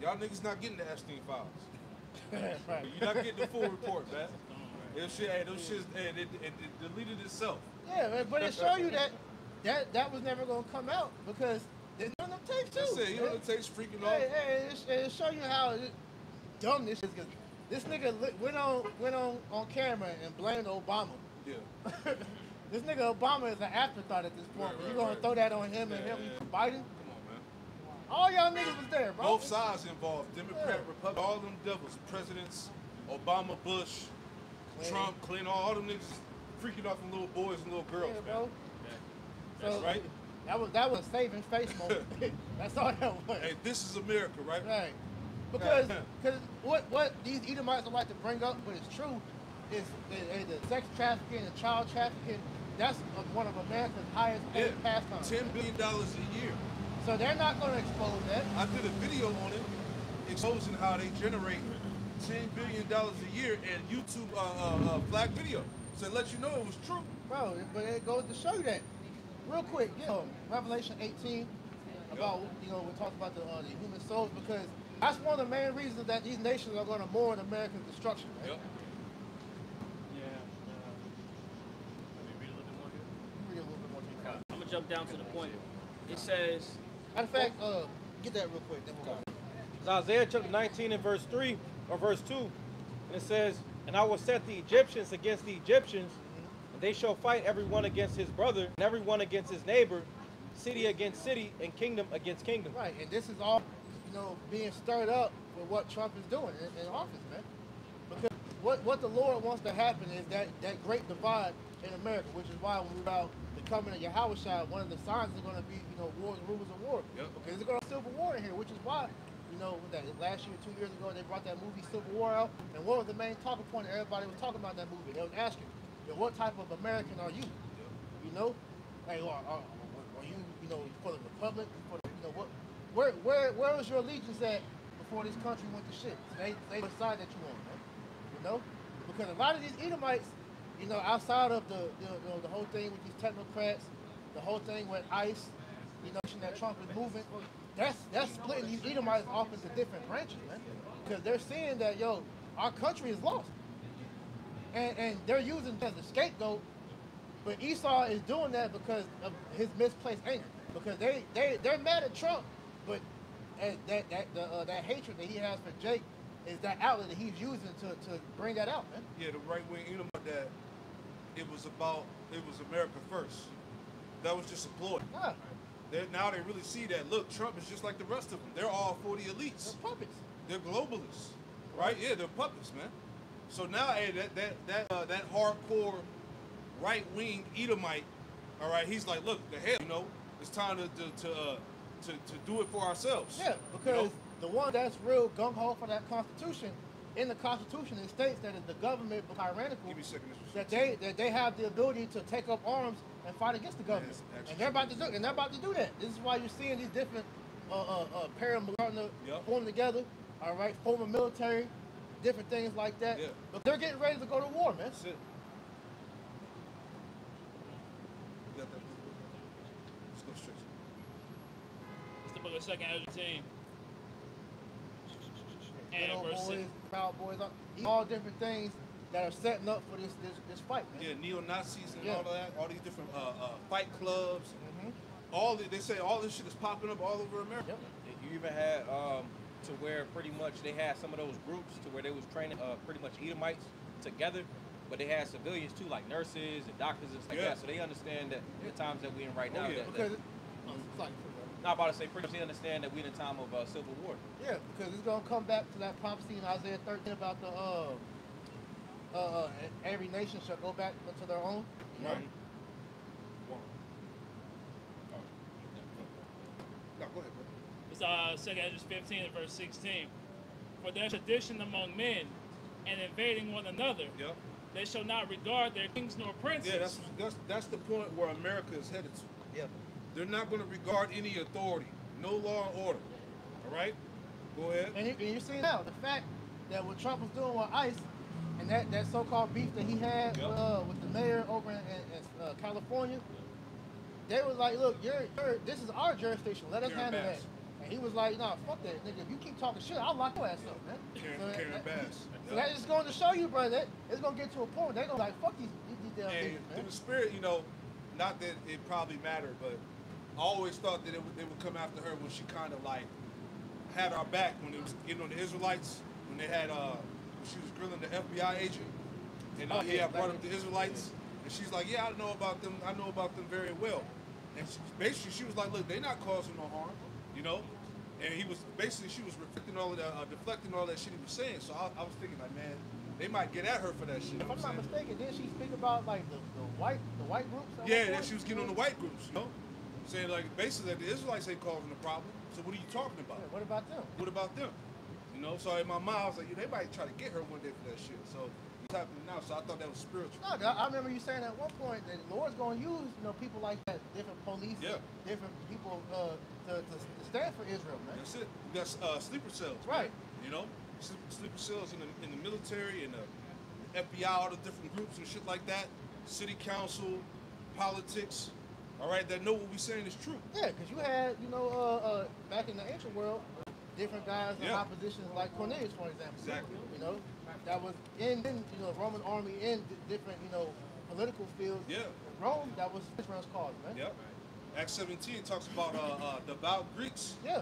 y'all niggas not getting the Epstein files. Right. You're not getting the full report, man. Them shits, it deleted itself. Yeah, man, but it show you that was never gonna come out because there's none of them tapes too. That's it. You know the tapes freaking off. Hey, it show you how dumb this is. Cause this nigga went on camera and blamed Obama. Yeah. This nigga Obama is an afterthought at this point. Right, but you gonna right. throw that on him and him Biden? Come on, man. All y'all niggas was there, bro. Both sides involved. Democrat, Yeah. Republican, all them devils. Presidents, Obama, Bush, Trump, Clinton, all them niggas freaking off them little boys and little girls, Yeah, man. bro. That's So, right. That was a saving face moment. That's all that was. Hey, this is America, right? Right. Because what these Edomites like to bring up, but it's true, is the sex trafficking and child trafficking. That's one of America's highest paid pastimes. $10 billion a year. So they're not going to expose that. I did a video on it exposing how they generate $10 billion a year in YouTube flag video. So it lets you know it was true. Bro, but it goes to show you that. Real quick, Revelation 18, about, we talked about the human souls, because that's one of the main reasons that these nations are going to mourn America's destruction, right? Yep. Read a little bit more here. Read a little bit more to you. I'm gonna jump down to the point. It says, Matter of fact, get that real quick. Then we'll go. It's Isaiah chapter 19 and verse 3 or verse 2, and it says, "And I will set the Egyptians against the Egyptians, and they shall fight every one against his brother, and every one against his neighbor, city against city, and kingdom against kingdom." Right, and this is all, being stirred up with what Trump is doing in office, man. Because what the Lord wants to happen is that great divide in America, which is why when we're about the coming of Yahushua, one of the signs is going to be, wars and rumors of war. Yep. Because there's going to be civil war in here, which is why, last year, 2 years ago, they brought that movie Civil War out. And what was the main talking point? Everybody was talking about that movie. They was asking, what type of American are you? Hey, are you, for the Republic? For the, where was your allegiance at before this country went to shit? So they decide that you want, man. Because a lot of these Edomites, You know, outside of the whole thing with these technocrats, the whole thing with ICE, you know, that Trump is moving, that's splitting these Edomites off into different branches, man. Because they're seeing that, yo, our country is lost. And they're using it as a scapegoat, but Esau is doing that because of his misplaced anger. Because they're mad at Trump, but that hatred that he has for Jake is that outlet that he's using to bring that out, man. Yeah, the right wing Edomite that it was America first. That was just a ploy. Yeah. Now they really see that, look, Trump is just like the rest of them. They're all for the elites. They're puppets. They're globalists, right? Yeah, they're puppets, man. So now, hey, that hardcore right wing Edomite, all right, he's like, look, the hell, you know, it's time to do it for ourselves. Yeah, because you know? the one that's real gung ho for that Constitution, in the Constitution it states that if the government is tyrannical, Give me a second, that they have the ability to take up arms and fight against the government, Yes, and they're about to do that. This is why you're seeing these different paramilitary forming together, all right, former military, different things like that. Yeah. But they're getting ready to go to war, man. That's it. You got that? Let's go straight. It's the book of 2nd Ezra 10. Good old And verse boys, 6. Proud Boys, all different things that are setting up for this fight, man. Yeah, neo-Nazis and Yeah. all of that, all these different fight clubs. Mhm. They say all this shit is popping up all over America. Yep. You even had to where pretty much they had some of those groups to where they was training pretty much Edomites together, but they had civilians too, like nurses and doctors and stuff like Yeah. that. So they understand that the times that we're in right now. yeah. Because Not about to say pretty much they understand that we're in a time of civil war. yeah, because it's gonna come back to that prophecy in Isaiah 13 about the every nation shall go back to their own. You know? Right. No, go ahead, bro. It's 2nd Ezra 15 and verse 16. For their tradition among men and invading one another, Yep. they shall not regard their kings nor princes. Yeah, that's the point where America is headed to. Yeah. They're not going to regard any authority, no law and order. All right, go ahead. And you see now the fact that what Trump was doing with ICE and that so-called beef that he had Yep. with the mayor over in California, they was like, look, this is our jurisdiction. Let us Karen handle Bass. that. And he was like, nah, fuck that, nigga. If you keep talking shit, I'll lock your ass up, man. Karen Bass. So that's just going to show you, bro, that it's going to get to a point. They're going to like, fuck these damn And niggas, through man. the spirit, you know, not that it probably mattered, but I always thought that they would come after her when she kind of like had our back when it was getting on the Israelites, when they had when she was grilling the FBI agent, and Oh, he yeah, had brought like- up the Israelites, and she's like, yeah, I know about them very well, and basically she was like, look, they're not causing no harm, you know, and she was reflecting all of that, deflecting all that shit he was saying. So I was thinking like, man, they might get at her for that shit. If I'm not mistaken, didn't she speak about like the white groups? at Yeah, one that point? she was getting on the white groups, you know? Saying like basically that the Israelites ain't causing the problem. So what are you talking about? Yeah, what about them? What about them? You know, so in my mind I was like, they might try to get her one day for that shit. So it's happening now. So I thought that was spiritual. No, I remember you saying at one point that the Lord's going to use, people like that, different police, Yeah. different people to stand for Israel, man. That's it. We got sleeper cells. Right. You know, sleeper cells in the military and the FBI, all the different groups and shit like that. City council, politics. All right, that know what we're saying is true. Yeah, because you had, back in the ancient world, different guys in Yeah. opposition, like Cornelius, for example. Exactly. That was in Roman army in different, political fields. Yeah. Rome, that was Israel's cause, man. Yep. Acts 17 talks about devout Greeks. Yeah.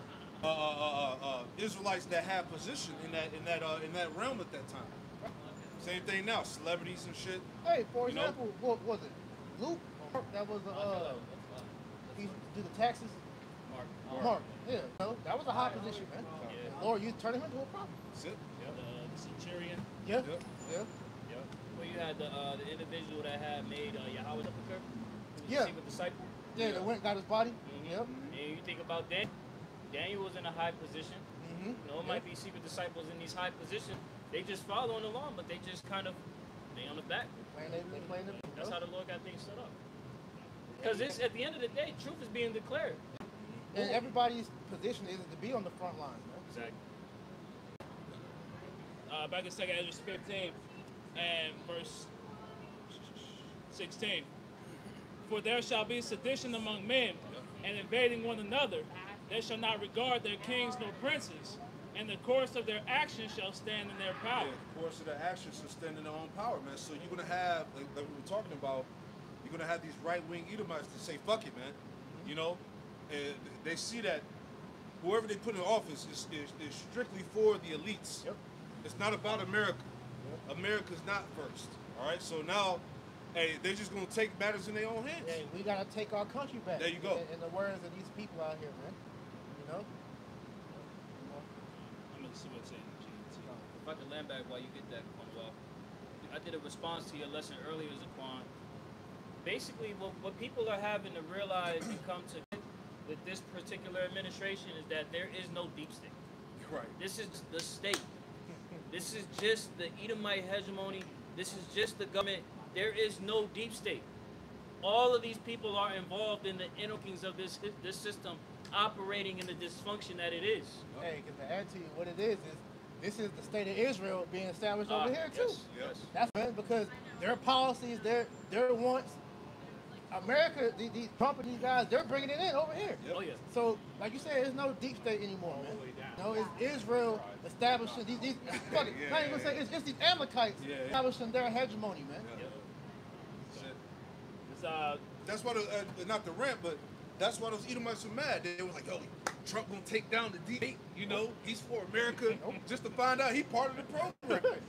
Israelites that had position in that realm at that time. Same thing now, celebrities and shit. Hey, for You know? example, what was it? Luke, that was he did the taxes. Mark, yeah, that was a high position, man. Yeah. Lord, you turn him into a prophet. That's it. The centurion. Yeah, Yep. yeah, Well, you had the individual that had made Yahweh the Booker. Yeah. The disciple. yeah. They went and got his body. Yep. And you think about Daniel. Daniel was in a high position. Mm-hmm. You know, it might be secret disciples in these high positions. They just following along, but they just kind of they on the back. They playing them. That's how the Lord got things set up. Because it's at the end of the day, truth is being declared. And everybody's position isn't to be on the front line, man. Exactly. Back in 2nd Ezra 15 and verse 16. For there shall be sedition among men, and invading one another. They shall not regard their kings nor princes, and the course of their actions shall stand in their power. Yeah, the course of their actions will stand in their own power, man. So you're gonna have, like we were talking about, you're gonna have these right-wing Edomites that say, "Fuck it, man," you know, and they see that whoever they put in office is strictly for the elites. Yep. It's not about America. America's not first. All right. So now, hey, they're just gonna take matters in their own hands. Hey, we gotta take our country back. There you go. In the words of these people out here, man. You know. I'm gonna see what's saying. If I could land back while you get that, well, I did a response to your lesson earlier, Zaquan. Basically, what people are having to realize and come to with this particular administration is that there is no deep state. Right. This is the state. This is just the Edomite hegemony. This is just the government. There is no deep state. All of these people are involved in the inner workings of this system, operating in the dysfunction that it is. Hey, because to add to you, what it is this is the state of Israel being established over here too. Yes, yes. That's right, because their policies, their wants, America, these Trump and these guys, they're bringing it in over here. Oh yeah. So, like you said, there's no deep state anymore, man. No, it's Israel establishing these fuck it, not even gonna say it's these Amalekites establishing their hegemony, man. Shit. It's, That's why not the rant, but that's why those Edomites were mad. They was like, "Yo, Trump gonna take down the deep, you know, he's for America," just to find out he part of the program.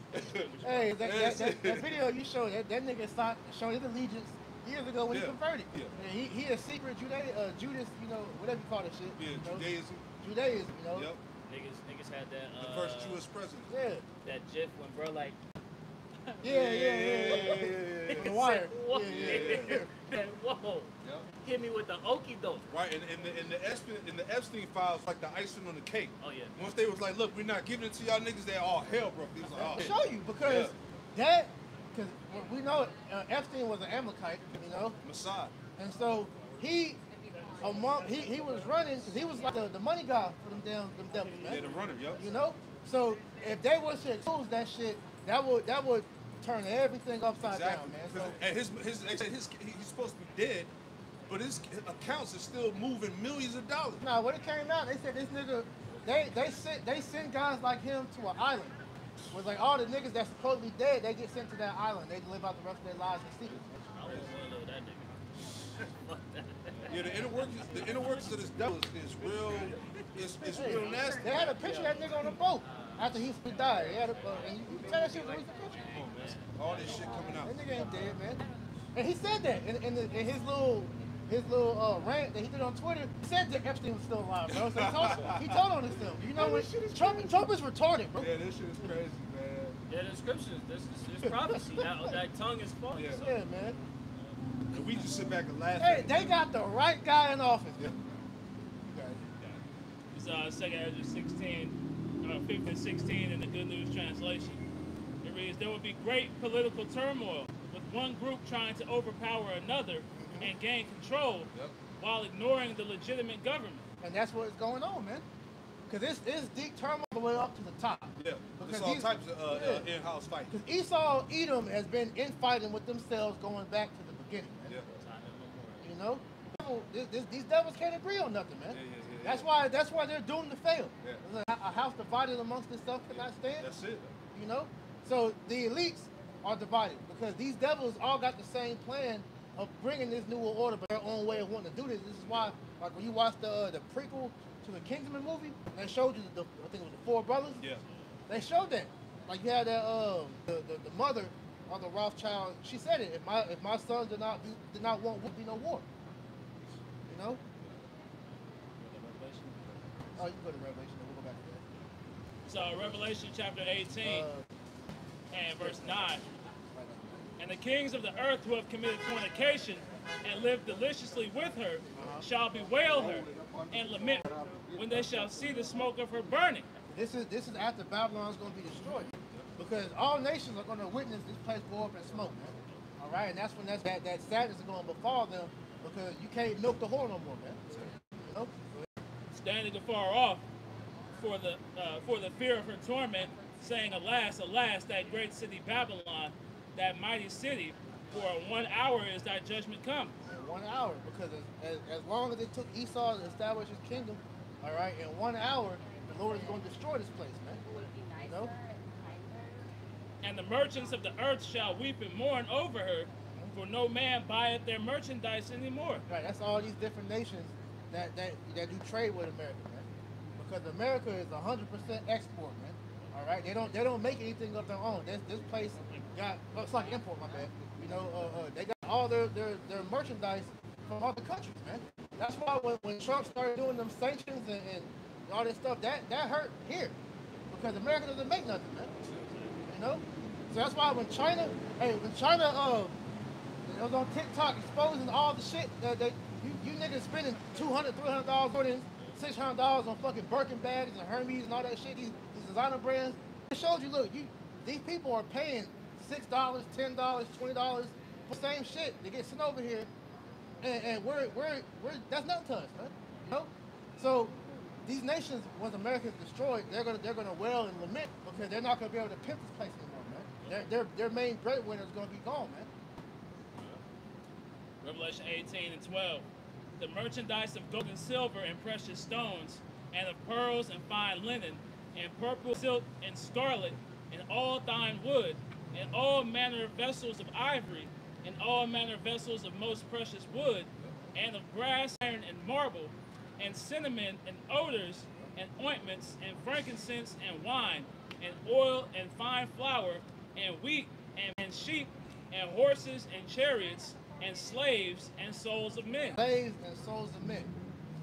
Hey, that video you showed, that nigga showed his allegiance years ago when he converted. Yeah. And he a secret Judas, you know, whatever you call that shit. Yeah, you know? Judaism. Judaism, you know. Yep. Niggas had that. The first Jewish president. Yeah. That GIF when bro like. Yeah. The wire. Whoa. Yeah. Whoa. Yep. Hit me with the okie doke. Right, and in the Epstein files, like the icing on the cake. Oh yeah. Once they was like, "Look, we're not giving it to y'all niggas," they all hell broke. He was like, "Oh, I'll show you because because we know Epstein was an Amalekite, you know, Messiah." and so he was running because he was like the money guy for them devils, man. Yeah, the runner, yep. You know, so if they was to expose that shit, that would turn everything upside down, man. So, And he's supposed to be dead, but his accounts are still moving millions of dollars. now when it came out, they said this nigga, they send guys like him to an island. Was like all the niggas that's supposedly dead, they get sent to that island. They live out the rest of their lives in secret. I wouldn't want to live with that nigga. Fuck that. Yeah, the inner workings of this devil is real. It's real nasty. They had a picture of that nigga on the boat after he died. They had and you can tell that shit was a recent picture. All this shit coming out. That nigga ain't dead, man. And he said that in his little rant that he did on Twitter. He said that Epstein was still alive, bro. So he told on himself. You know what? Trump is retarded, bro. Yeah, this shit is crazy, man. Yeah, the scriptures. This prophecy. That tongue is false. Yeah. Yeah, man. And we just sit back and laugh. Hey, they got the right guy in office. Yeah. It's 2 Ezra 16, 5 and 16 in the Good News translation. It reads, "There will be great political turmoil, with one group trying to overpower another and gain control while ignoring the legitimate government." And that's what's going on, man. Because it's deep turmoil all the way up to the top. Yeah. There's all types of in-house fighting. Because Esau, Edom has been infighting with themselves going back to the beginning, man. Yeah. You know? These devils can't agree on nothing, man. Yeah. That's why they're doomed to fail. Yeah. A house divided amongst itself cannot stand. That's it. You know? So the elites are divided because these devils all got the same plan of bringing this new world order, but their own way of wanting to do this. This is why, like when you watch the prequel to the Kingsman movie, they showed you I think it was the four brothers. Yeah. They showed that. Like you had that the mother of the Rothschild. She said it. If my son did not want, would be no war. You know. Oh, you can go to Revelation. We'll go back to that. So Revelation chapter 18 and verse 9. "And the kings of the earth who have committed fornication and lived deliciously with her shall bewail her and lament when they shall see the smoke of her burning." This is after Babylon's going to be destroyed, because all nations are going to witness this place go up in smoke, man. All right, and that's when that sadness is going to befall them, because you can't milk the whore no more, man. You know? Standing afar off for the fear of her torment, saying, "Alas, alas, that great city Babylon, that mighty city, For 1 hour is thy judgment come. In 1 hour, because as long as it took Esau to establish his kingdom, all right, in 1 hour, the Lord is going to destroy this place, man. You know? And the merchants of the earth shall weep and mourn over her, for no man buyeth their merchandise anymore. Right, that's all these different nations that do trade with America, man. Because America is 100% export, man. All right, they don't make anything of their own. This place got, well, it's like import, my bad. You know, they got all their merchandise from other countries, man. That's why when Trump started doing them sanctions and all this stuff, that hurt here, because America doesn't make nothing, man. You know, so that's why when China it was on TikTok exposing all the shit that you niggas spending $200, $300 more than $600 on fucking Birkin bags and Hermes and all that shit. These designer brands. It shows you, look, these people are paying $6, $10, $20 for the same shit. They get sent over here, and we're that's nothing to us, man. You know, so these nations, once America is destroyed, they're gonna wail and lament because they're not gonna be able to pimp this place anymore, man. Their main breadwinner is gonna be gone, man. Revelation 18 and 12. The merchandise of gold and silver and precious stones, and of pearls and fine linen, and purple silk and scarlet, and all thine wood, and all manner of vessels of ivory, and all manner of vessels of most precious wood, and of brass, iron, and marble, and cinnamon, and odors, and ointments, and frankincense, and wine, and oil, and fine flour, and wheat, and sheep, and horses, and chariots, and slaves, and souls of men. Slaves and souls of men.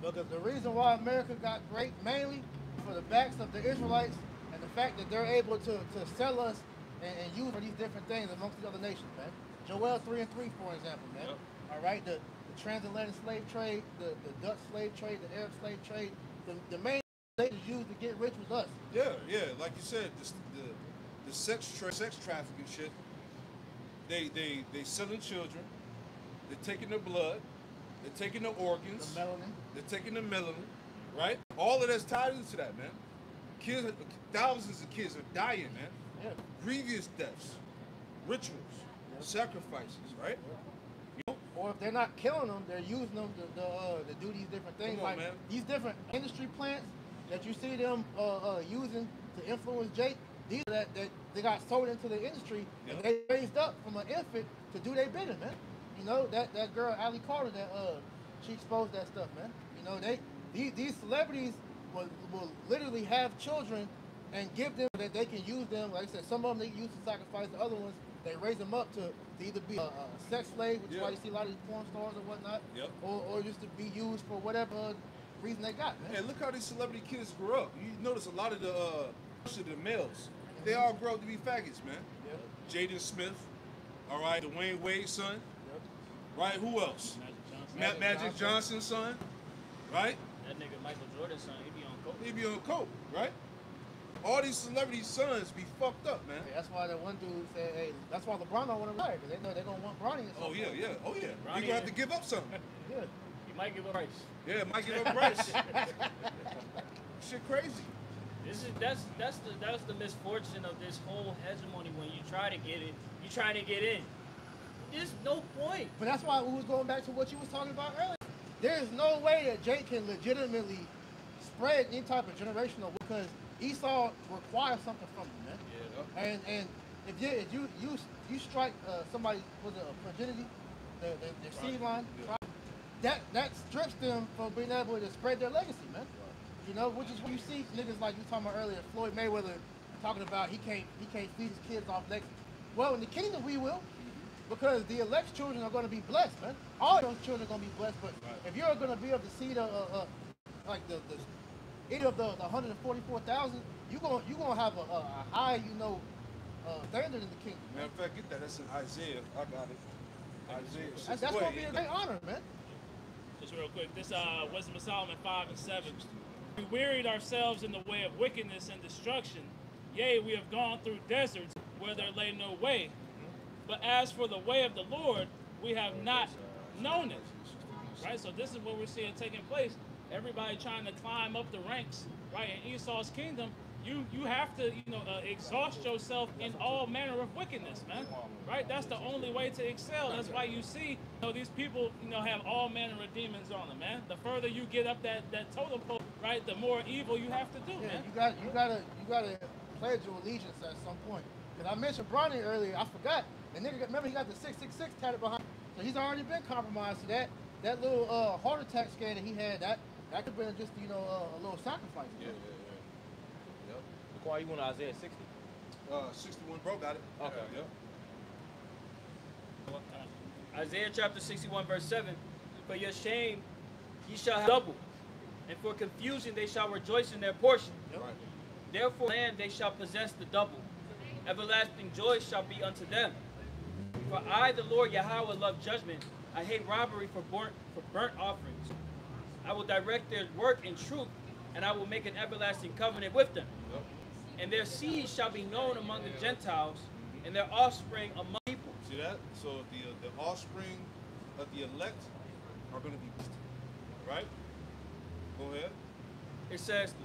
Because the reason why America got great, mainly for the backs of the Israelites and the fact that they're able to sell us and use for these different things amongst the other nations, man. Joel 3 and 3, for example, man. Yep. All right, the transatlantic slave trade, the Dutch slave trade, the Arab slave trade, the main they used to get rich was us. Yeah, like you said, the sex trafficking shit. They selling children. They're taking their blood. They're taking their organs. The melanin. They're taking the melanin, right? All of that's tied into that, man. Kids, thousands of kids are dying, man. Yeah. Grievous deaths, rituals, sacrifices, right? You know? Or if they're not killing them, they're using them to do these different things. Come on, like man. These different industry plants that you see them using to influence Jake. These that they got sold into the industry, Yep. and they raised up from an infant to do their bidding, man. You know, that girl Ali Carter, she exposed that stuff, man. You know, these celebrities will literally have children and give them that they can use them. Like I said, some of them they use to sacrifice. The other ones they raise them up to either be a sex slave, which is why you see a lot of these porn stars or whatnot, Yep. or just to be used for whatever reason they got, man. And look how these celebrity kids grew up. You notice a lot of the males, they all grow up to be faggots, man. Yep. Jaden Smith, all right, Dwayne Wade's son, Yep. right? Who else? Magic Johnson. Magic Johnson's son, right? That nigga Michael Jordan's son, he be on coke. He be on coke, right? All these celebrity sons be fucked up, man. That's why that one dude said, "Hey, that's why LeBron don't want to retire because they know they're gonna want Bronny." at some Oh yeah, point. yeah, oh yeah. Ronnie, You gonna have to give up something. Yeah. He might give a price. Yeah, might give up Bryce. Shit crazy. That's the misfortune of this whole hegemony. When you try to get in, you try to get in. There's no point. But that's why we was going back to what you was talking about earlier. There's no way that Jake can legitimately spread any type of generational because Esau requires something from him, man. Yeah. And if you strike somebody with a progeny, their seed line, that strips them from being able to spread their legacy, man. You know, which is what you see niggas like you talking about earlier, Floyd Mayweather talking about he can't feed his kids off legacy. Well, in the kingdom we will, because the elect's children are going to be blessed, man. All those children are going to be blessed, but if you're going to be of the seed of like any of the 144,000, you're gonna have a high, standard in the kingdom. Matter of fact, get that. That's in Isaiah. I got it. Isaiah 6. That's gonna be a great honor, man. Just real quick, this Wisdom of Solomon 5 and 7. We wearied ourselves in the way of wickedness and destruction. Yea, we have gone through deserts where there lay no way. But as for the way of the Lord, we have not known it. Right? So this is what we're seeing taking place. Everybody trying to climb up the ranks, right, in Esau's kingdom, you have to exhaust yourself in all manner of wickedness, man. Right? That's the only way to excel. That's why you see these people have all manner of demons on them, man. The further you get up that totem pole, right, the more evil you have to do, man. You gotta pledge your allegiance at some point. Because I mentioned Bronny earlier, I forgot. And nigga, remember he got the 666 tatted behind. So he's already been compromised. So that little heart attack scare that he had, that could have been just a little sacrifice. Yeah. Yep. Why you want Isaiah 60? 61, bro, got it. Okay. Yep. Isaiah chapter 61, verse 7. For your shame ye shall have double, and for confusion they shall rejoice in their portion. Yep. Right. Therefore land they shall possess the double. Everlasting joy shall be unto them. For I, the Lord Yahweh, love judgment. I hate robbery for burnt offerings. I will direct their work in truth, and I will make an everlasting covenant with them. Yep. And their seed shall be known among the Gentiles, and their offspring among people. See that? So the offspring of the elect are going to be blessed. Right? Go ahead. It says,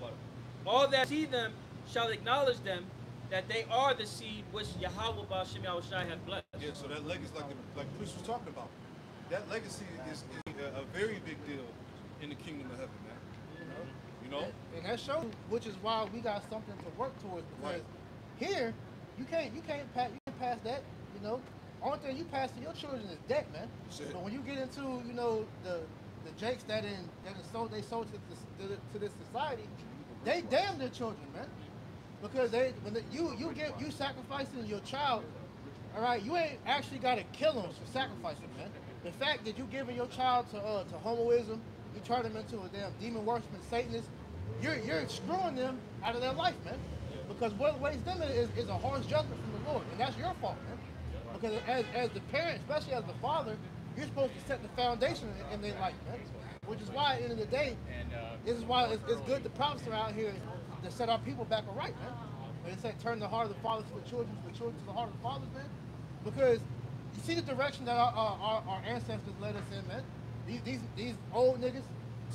all that see them shall acknowledge them, that they are the seed which Yahweh Ba'ashem Yahushai hath blessed. Yeah, so that legacy, like Chris was talking about, that legacy is a very big deal in the kingdom of heaven, man. You know? And that shows, which is why we got something to work towards. Because here, you can't pass that. Only thing you pass to your children is debt, man. But when you get into the jakes that sold to this society, they damn their children, man. Because you sacrificing your child, all right, you ain't actually got to kill them for sacrificing, man. The fact that you giving your child to homoism, you turn them into a damn demon worshiping Satanist, you're screwing them out of their life, man. Because what waits them is a harsh judgment from the Lord, and that's your fault, man. Because as the parent, especially as the father, you're supposed to set the foundation in their life, man. Which is why, at the end of the day, this is why it's good the prophets are out here to set our people back right, man. And they say turn the heart of the fathers to the children to the heart of the fathers, man. Because you see the direction that our ancestors led us in, man. These old niggas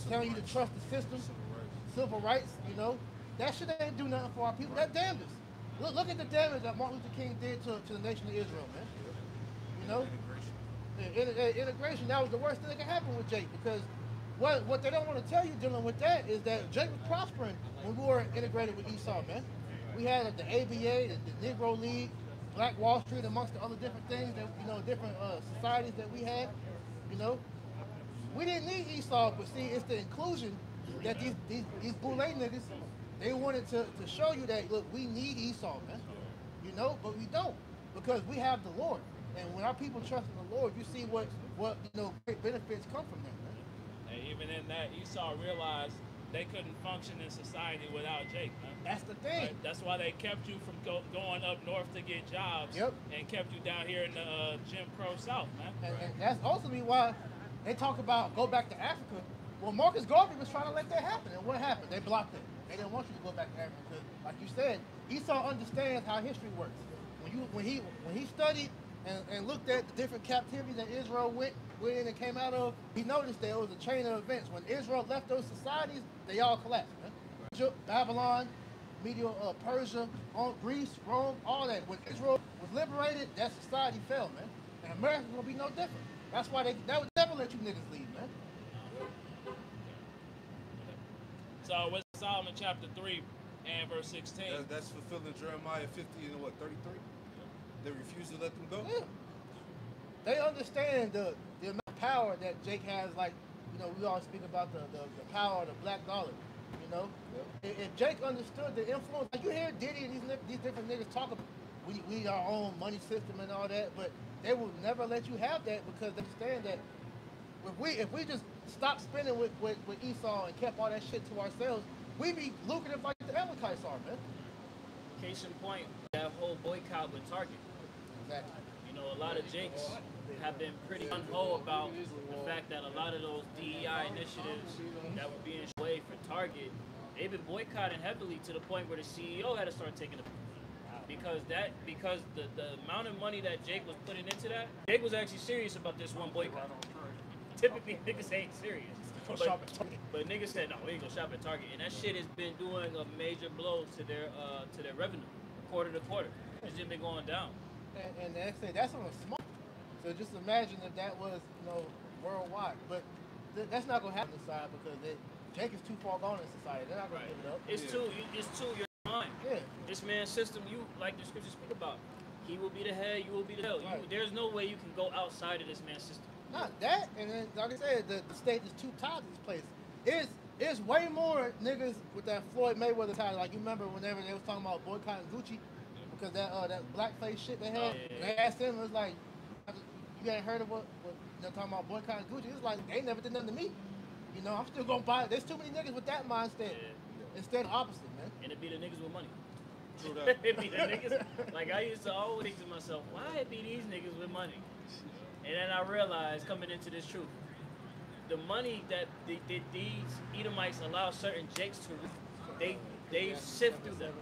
telling you to trust the system, civil rights, that shit ain't do nothing for our people. That damned us. Look at the damage that Martin Luther King did to the nation of Israel, man. Integration. That was the worst thing that could happen with Jake, because what they don't want to tell you dealing with that is that Jake was prospering when we were integrated with Esau, man. We had the ABA, the Negro League, Black Wall Street, amongst the other different things that different societies that we had. We didn't need Esau, but see, it's the inclusion that these boule niggas, they wanted to show you that, look, we need Esau, man. But we don't, because we have the Lord. And when our people trust in the Lord, you see what great benefits come from that, man. And even in that, Esau realized they couldn't function in society without Jake, man. That's the thing. Right? That's why they kept you from going up north to get jobs. Yep. And kept you down here in the Jim Crow South, man. And that's ultimately why they talk about go back to Africa. Well, Marcus Garvey was trying to let that happen, and what happened? They blocked it. They didn't want you to go back to Africa because, like you said, Esau understands how history works. When he studied and looked at the different captivities that Israel went in and came out of, he noticed that it was a chain of events. When Israel left those societies, they all collapsed, man. Egypt, Babylon, Persia, Greece, Rome, all that. When Israel was liberated, that society fell, man. And America's gonna be no different. That's why they would never let you niggas leave, man. So with Solomon chapter 3 and verse 16. That's fulfilling Jeremiah 50 and what, 33? They refuse to let them go? Yeah. They understand the amount of power that Jake has, like, we always speak about the power of the black dollar, If Jake understood the influence, like you hear Diddy and these different niggas talk about we need our own money system and all that, but they will never let you have that because they understand that if we just stopped spending with Esau and kept all that shit to ourselves, we'd be lucrative like the Amalekites are, man. Case in point, that whole boycott with Target. Exactly. A lot of Jakes have been pretty gung-ho about the fact that a lot of those DEI initiatives that were being away for Target, they've been boycotting heavily to the point where the CEO had to start taking a because the amount of money that Jake was putting into that, Jake was actually serious about this one boycott. Typically, niggas ain't serious. But niggas said, no, we ain't gonna shop at Target. And that shit has been doing a major blow to their revenue, quarter to quarter. It's just been going down. And that's on a small. So just imagine if that was, worldwide. But that's not gonna happen inside because Jake is too far gone in society. They're not gonna give it up. It's too your mind. Yeah. This man's system, you like the scriptures speak about. He will be the head, you will be the tail. Right. There's no way you can go outside of this man's system. Not that, and then like I said, the state is too tied to this place. It's way more niggas with that Floyd Mayweather tie. Like you remember whenever they was talking about boycotting Gucci because that blackface shit they had. Oh, yeah. And they asked them, it was like, you ain't heard of what they're talking about boycotting Gucci? It's like they never did nothing to me. I'm still gonna buy it. There's too many niggas with that mindset. Yeah. Instead of opposite, man. And it be the niggas with money. True that. It be the niggas. Like I used to always think to myself, why it be these niggas with money? And then I realized coming into this truth, the money that these Edomites allow certain jakes to reach, they sift through them.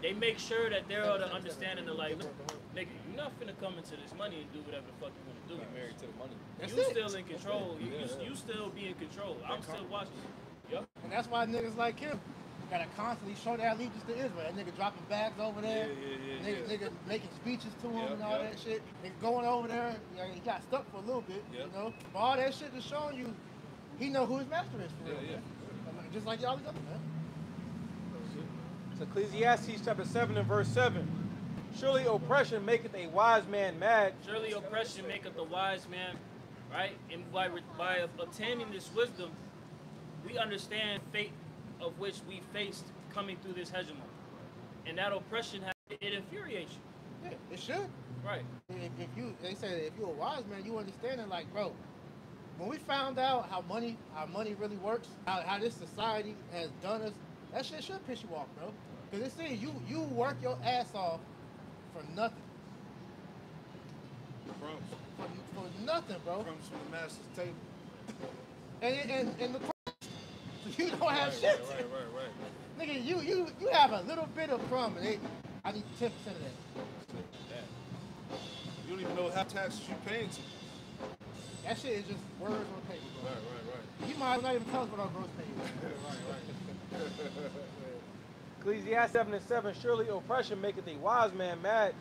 They make sure that they're the understanding of like, look, nigga, you're not finna come into this money and do whatever the fuck you wanna do. Be married to the money. That's You it. still in control. You still be in control. I'm still watching. Yep. And that's why niggas like him gotta constantly show their allegiance to Israel. That nigga dropping bags over there. Nigga making speeches to him and all that shit. Nigga going over there. He got stuck for a little bit, But all that shit is showing you he know who his master is for real. Just like y'all other man. It's Ecclesiastes chapter 7 and verse 7. Surely oppression maketh a wise man mad. Surely oppression maketh the wise man, right? And by obtaining this wisdom, we understand fate of which we faced coming through this hegemony. And that oppression, it infuriates you. Yeah, it should. Right. They say if you're a wise man, you understand it like, bro, when we found out how money really works, how this society has done us, that shit should piss you off, bro. Because it seems you work your ass off for nothing. Crumbs. For nothing, bro. Crumbs from the master's table. And the so you don't have shit. Right. Nigga, you have a little bit of crumb and I need 10% of that. You don't even know how taxes you paying to. That shit is just words on paper, bro. Right. You might as well not even tell us what our gross pay is. Right. Ecclesiastes 7 and 7. Surely oppression maketh a wise man mad,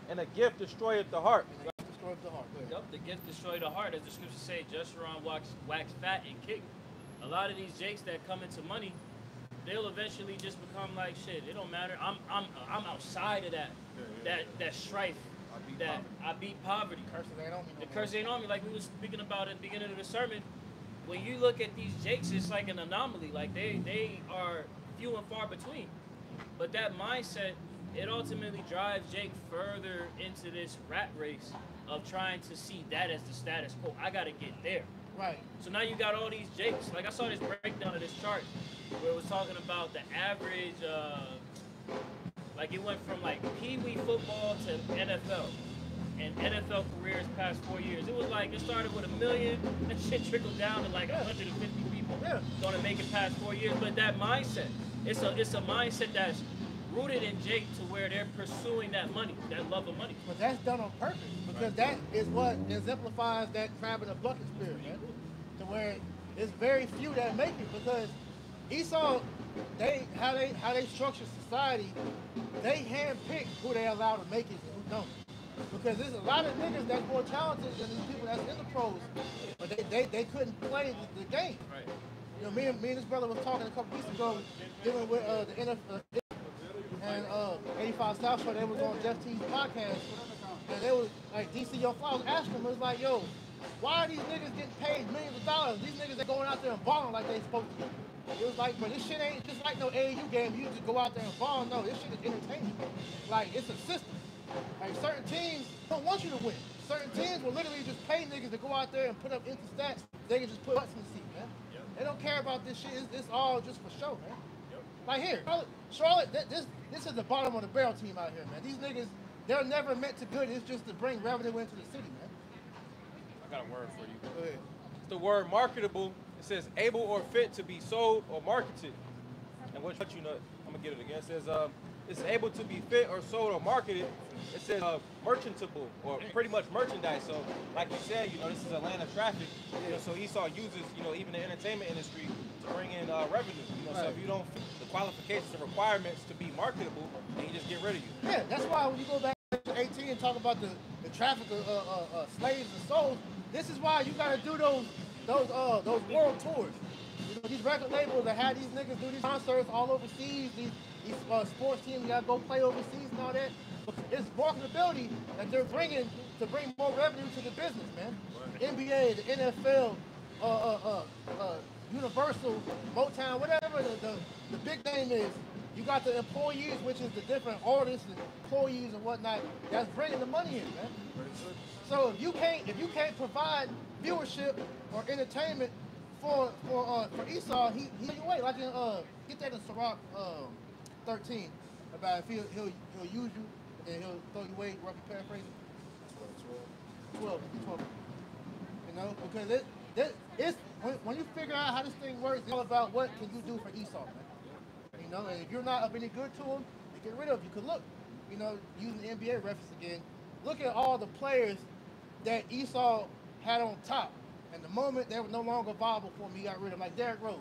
and a gift destroyeth the heart. Destroy the heart. Yep, the gift destroy the heart, as the scriptures say, just around wax fat and kick. A lot of these jakes that come into money, they'll eventually just become like shit. It don't matter. I'm outside of that strife. I beat poverty. Curses ain't on me. The curse ain't on me, like we was speaking about at the beginning of the sermon. When you look at these jakes, it's like an anomaly. Like they are few and far between. But that mindset, it ultimately drives Jake further into this rat race of trying to see that as the status quo. I gotta get there. Right. So now you got all these jakes. Like I saw this breakdown of this chart where it was talking about the average, like it went from like Pee Wee football to NFL. And NFL careers past 4 years. It was like, it started with 1 million, that shit trickled down to like 150 people gonna make it past 4 years. But that mindset, it's a mindset that's rooted in Jake to where they're pursuing that money, that love of money. But that's done on purpose because that is what exemplifies that crab in a bucket spirit, man. To where it's very few that make it because Esau, how they structure society, they handpick who they allow to make it and who don't. Because there's a lot of niggas that's more talented than these people that's in the pros, but they couldn't play the game. Right. Me and this brother was talking a couple weeks ago, dealing with the NFL and 85 South Show. They was on Jeff T's podcast, and they was like DC Young Fly was asking them, it was like, yo, why are these niggas getting paid millions of dollars? These niggas are going out there and balling like they supposed to. It was like, but this shit ain't just like no AAU game. You just go out there and ball. No, this shit is entertainment. Like it's a system. Like certain teams don't want you to win. Certain teams will literally just pay niggas to go out there and put up empty stats. They can just put butts in the seat, man. Yep. They don't care about this shit. It's all just for show, man. Yep. Like here, Charlotte, this is the bottom of the barrel team out here, man. These niggas, they're never meant to good. It's just to bring revenue into the city, man. I got a word for you. Go ahead. It's the word marketable. It says able or fit to be sold or marketed. And what you know, I'm gonna get it again. It says it's able to be fit or sold or marketed. It says merchantable or pretty much merchandise. So like you said, this is Atlanta traffic. So Esau uses, even the entertainment industry to bring in revenue. You know, so Right. if you don't fit the qualifications and requirements to be marketable, then he just get rid of you. Yeah, that's why when you go back to 18 and talk about the traffic of slaves and souls, this is why you gotta do those world tours. You know, these record labels that had these niggas do these concerts all overseas, these sports teams gotta go play overseas and all that. It's marketability that they're bringing to bring more revenue to the business, man. NBA, the NFL, Universal, Motown, whatever the big name is. You got the employees, which is the different artists and employees and whatnot. That's bringing the money in, man. So if you can't provide viewership or entertainment for Esau, he away. Like in get that in Sirach 13 about if he'll use you and he'll throw you away. Roughly paraphrasing. 12. You know, because it's when you figure out how this thing works, it's all about what can you do for Esau, man. You know, and if you're not of any good to him, they get rid of you. Because look, you know, using the NBA reference again, look at all the players that Esau had on top. And the moment they were no longer viable for him, he got rid of them. Like Derrick Rose.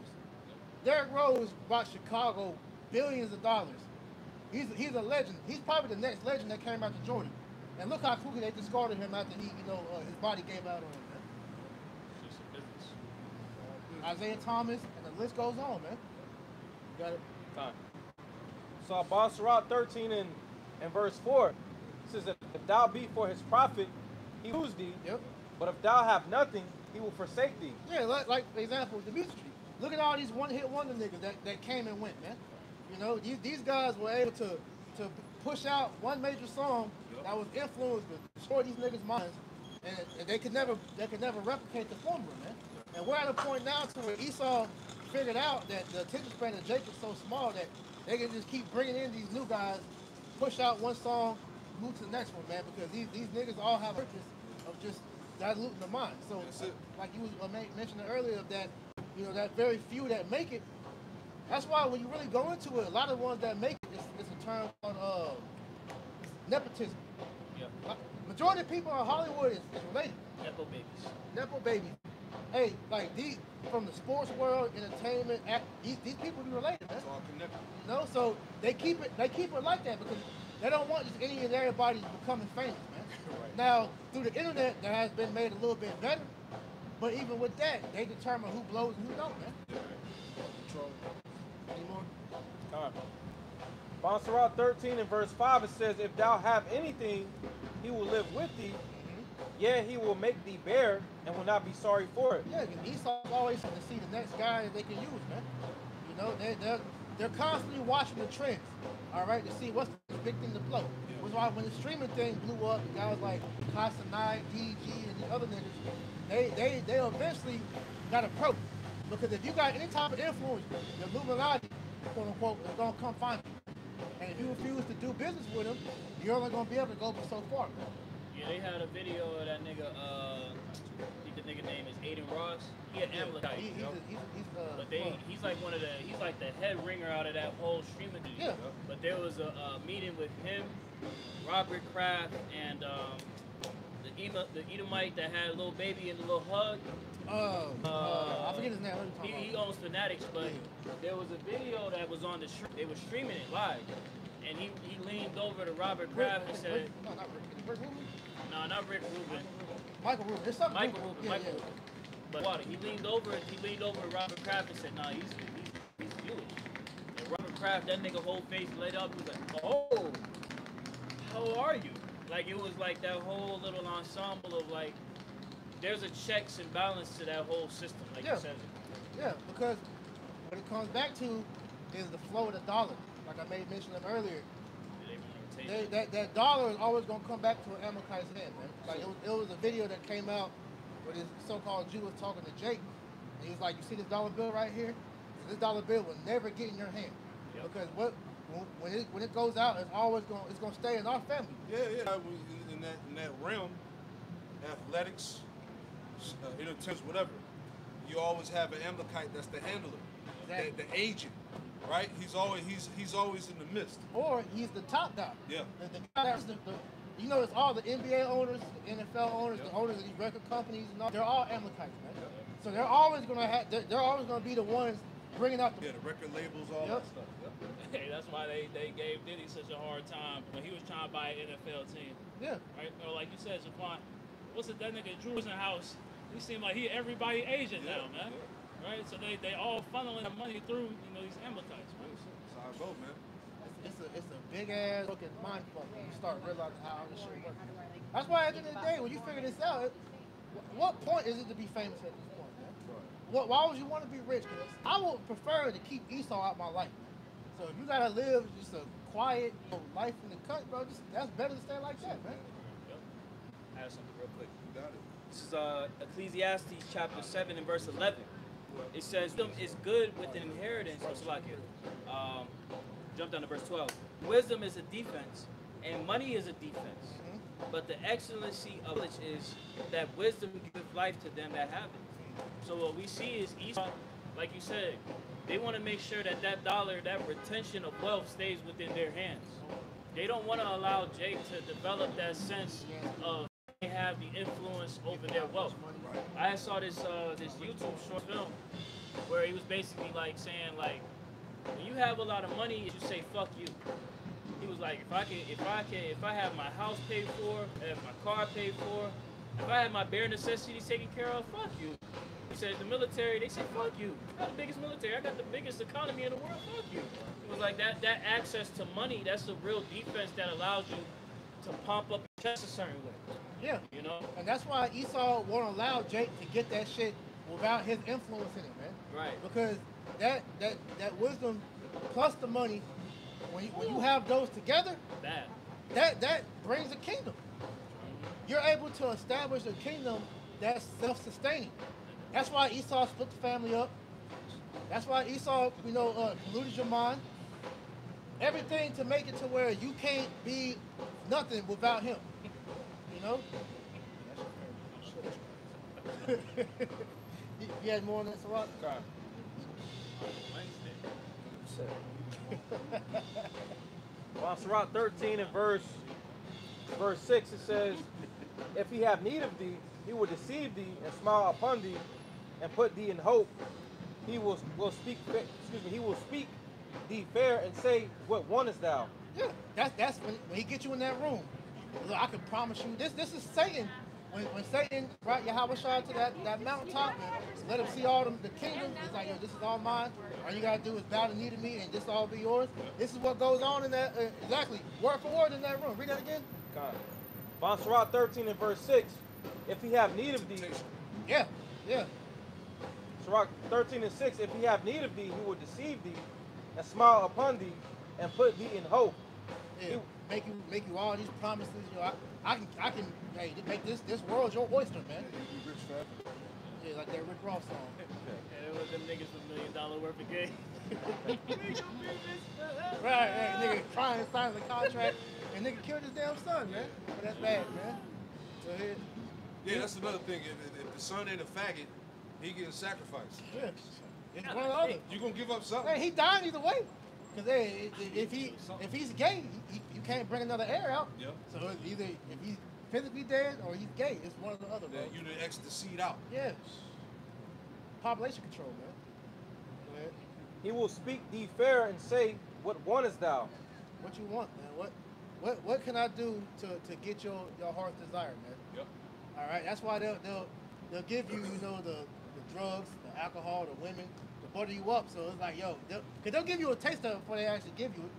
Derrick Rose brought Chicago billions of dollars. He's a legend. He's probably the next legend that came after Jordan. And look how quickly they discarded him after his body gave out on him, man. It's just a business. Isaiah Thomas, and the list goes on, man. You got it. Time. So Sirach 13 and verse 4 it says that if thou be for his profit, he lose thee. Yep. But if thou have nothing, he will forsake thee. Yeah, like for example, the music street. Look at all these one-hit wonder niggas that came and went, man. You know, these guys were able to push out one major song that was influenced with destroy these niggas' minds, and they could never replicate the formula, man. And we're at a point now to where Esau figured out that the attention span of Jacob's so small that they can just keep bringing in these new guys, push out one song, move to the next one, man. Because these niggas all have a purpose of just diluting the mind. So, like you was mentioning earlier, of that, you know, that very few that make it. That's why when you really go into it, a lot of the ones that make it, it's a term called nepotism. Yeah. Majority of people in Hollywood is related. Nepo babies. Nepo babies. Hey, like these from the sports world, entertainment, these people be related, man. It's all connected. You know, so they keep it like that because they don't want just any and everybody becoming famous, man. Right. Now, through the internet, that has been made a little bit better, but even with that, they determine who blows and who don't, man. Control. Any more? Time. Sirach 13 and verse 5 it says, if thou have anything, he will live with thee. Yeah, he will make thee bear and will not be sorry for it. Yeah, because Esau's always trying to see the next guy that they can use, man. You know, they're constantly watching the trends, all right, to see what's the big thing to blow. Which is why when the streaming thing blew up, the guys like Casanai, DG, and the other niggas, they eventually got approached. Because if you got any type of influence, the Illuminati, quote unquote, is gonna come find you. And if you refuse to do business with them, you're only gonna be able to go but so far, man. Yeah, they had a video of that nigga. I think the nigga name is Aiden Ross. He had Amalekite, He's he's like he's like the head ringer out of that whole streaming dude. Yeah. But there was a meeting with him, Robert Kraft, and the Edomite that had a little baby and a little hug. I forget his name. What are you talking He about? owns Fanatics, but there was a video that was on the they were streaming it live, and he leaned over to Robert Kraft and said, No, not Rick. Is it Rick Rubin? "No, not Rick Rubin, Michael Rubin. There's something. Michael Rubin, Yeah, Michael yeah. Rubin." But water. He leaned over to Robert Kraft and said, "Nah, he's Jewish." And Robert Kraft, that nigga whole face lit up. He was like, "Oh, how are you?" Like it was like that whole little ensemble of like, there's a checks and balance to that whole system, like Yeah. you said. Yeah, because what it comes back to is the flow of the dollar. Like I made mention of earlier, that dollar is always gonna come back to an Amalekite's hand, man. Like it was a video that came out where this so-called Jew was talking to Jake, and he was like, "You see this dollar bill right here? This dollar bill will never get in your hand because when it goes out, it's gonna stay in our family." Yeah. In that realm, athletics, entertainment, whatever, you always have an Amalekite that's the handler, Exactly. the agent, right? He's always in the midst. Or he's the top guy. Yeah. The guy that's you know, it's all the NBA owners, the NFL owners, the owners of these record companies, and all, they're all Amalekites, man. So they're always gonna have. They're always gonna be the ones bringing out the. Yeah, the record labels, all Yep. that stuff. Yep. Hey, that's why they gave Diddy such a hard time when he was trying to buy an NFL team. Yeah. Right? Or like you said, Jaquan, what's it, that nigga Drew House? He seemed like he everybody agent now, man. Right? So they all funneling the money through, these Amalekites, man. That's how I go, man. It's a big ass fucking mind fuck when you start realizing how this shit works. That's why at the end of the day, when you figure this out, what point is it to be famous at this point, man? Why would you want to be rich? 'Cause I would prefer to keep Esau out my life. So if you gotta live just a quiet life in the country, bro, that's better to stay like that, man. I have something real quick. You got it. This is Ecclesiastes chapter 7 and verse 11. It says, wisdom is good with an inheritance. Oh, Salakia. Jump down to verse 12. Wisdom is a defense, and money is a defense. But the excellency of knowledge is that wisdom gives life to them that have it. So what we see is Esau, like you said, they want to make sure that dollar, that retention of wealth stays within their hands. They don't want to allow Jake to develop that sense of they have the influence over their wealth. I saw this YouTube short film where he was basically like saying like, when you have a lot of money, you say fuck you. He was like, if I have my house paid for, if my car paid for, if I have my bare necessities taken care of, fuck you. He said the military, they say fuck you. I got the biggest military, I got the biggest economy in the world, fuck you. It was like that access to money, that's a real defense that allows you to pump up your chest a certain way. Yeah. You know? And that's why Esau won't allow Jake to get that shit without his influence in it, man. Right. Because that wisdom plus the money, when you have those together, that brings a kingdom. You're able to establish a kingdom that's self-sustaining. That's why Esau split the family up. That's why Esau, polluted your mind. Everything to make it to where you can't be nothing without him. You know? You had more on that, Sarat? Well, Sirach 13 and verse 6, it says, if he have need of thee, he will deceive thee and smile upon thee and put thee in hope. He will speak thee fair and say, what wantest thou? Yeah, that's when he gets you in that room. Look, I can promise you, this is Satan. When Satan brought Yahweh Shai to that mountaintop and let him see all the kingdom, it's like, yo, this is all mine. All you gotta do is bow the knee to me and this all be yours. This is what goes on in that, exactly, word for word in that room. Read that again. God. Sirach 13 and verse 6, if he have need of thee. Yeah. Sirach 13 and 6, if he have need of thee, he will deceive thee and smile upon thee and put thee in hope. Yeah. Make you all these promises. I can hey, make this world your oyster, man. Yeah, like that Rick Ross song. And it was them niggas with $1 million worth of game. Right, nigga trying to sign the contract and nigga killed his damn son, man. But that's bad, man. So here. Yeah, that's another thing. If the son ain't a faggot, he getting sacrificed. Yeah. It's one or the other. You gonna give up something? Hey, he died either way. Cause hey, if he's gay, you can't bring another heir out. Yep. So it's either if he's physically dead or he's gay. It's one or the other, bro. Yeah, you done X the seed out. Yeah. Population control, man. Go ahead. He will speak thee fair and say, what wantest thou? What you want, man? What can I do to get your heart's desire, man? Yep. All right. That's why they'll give you the drugs, the alcohol, the women, to butter you up. So it's like, yo, they'll give you a taste of it before they actually give you it.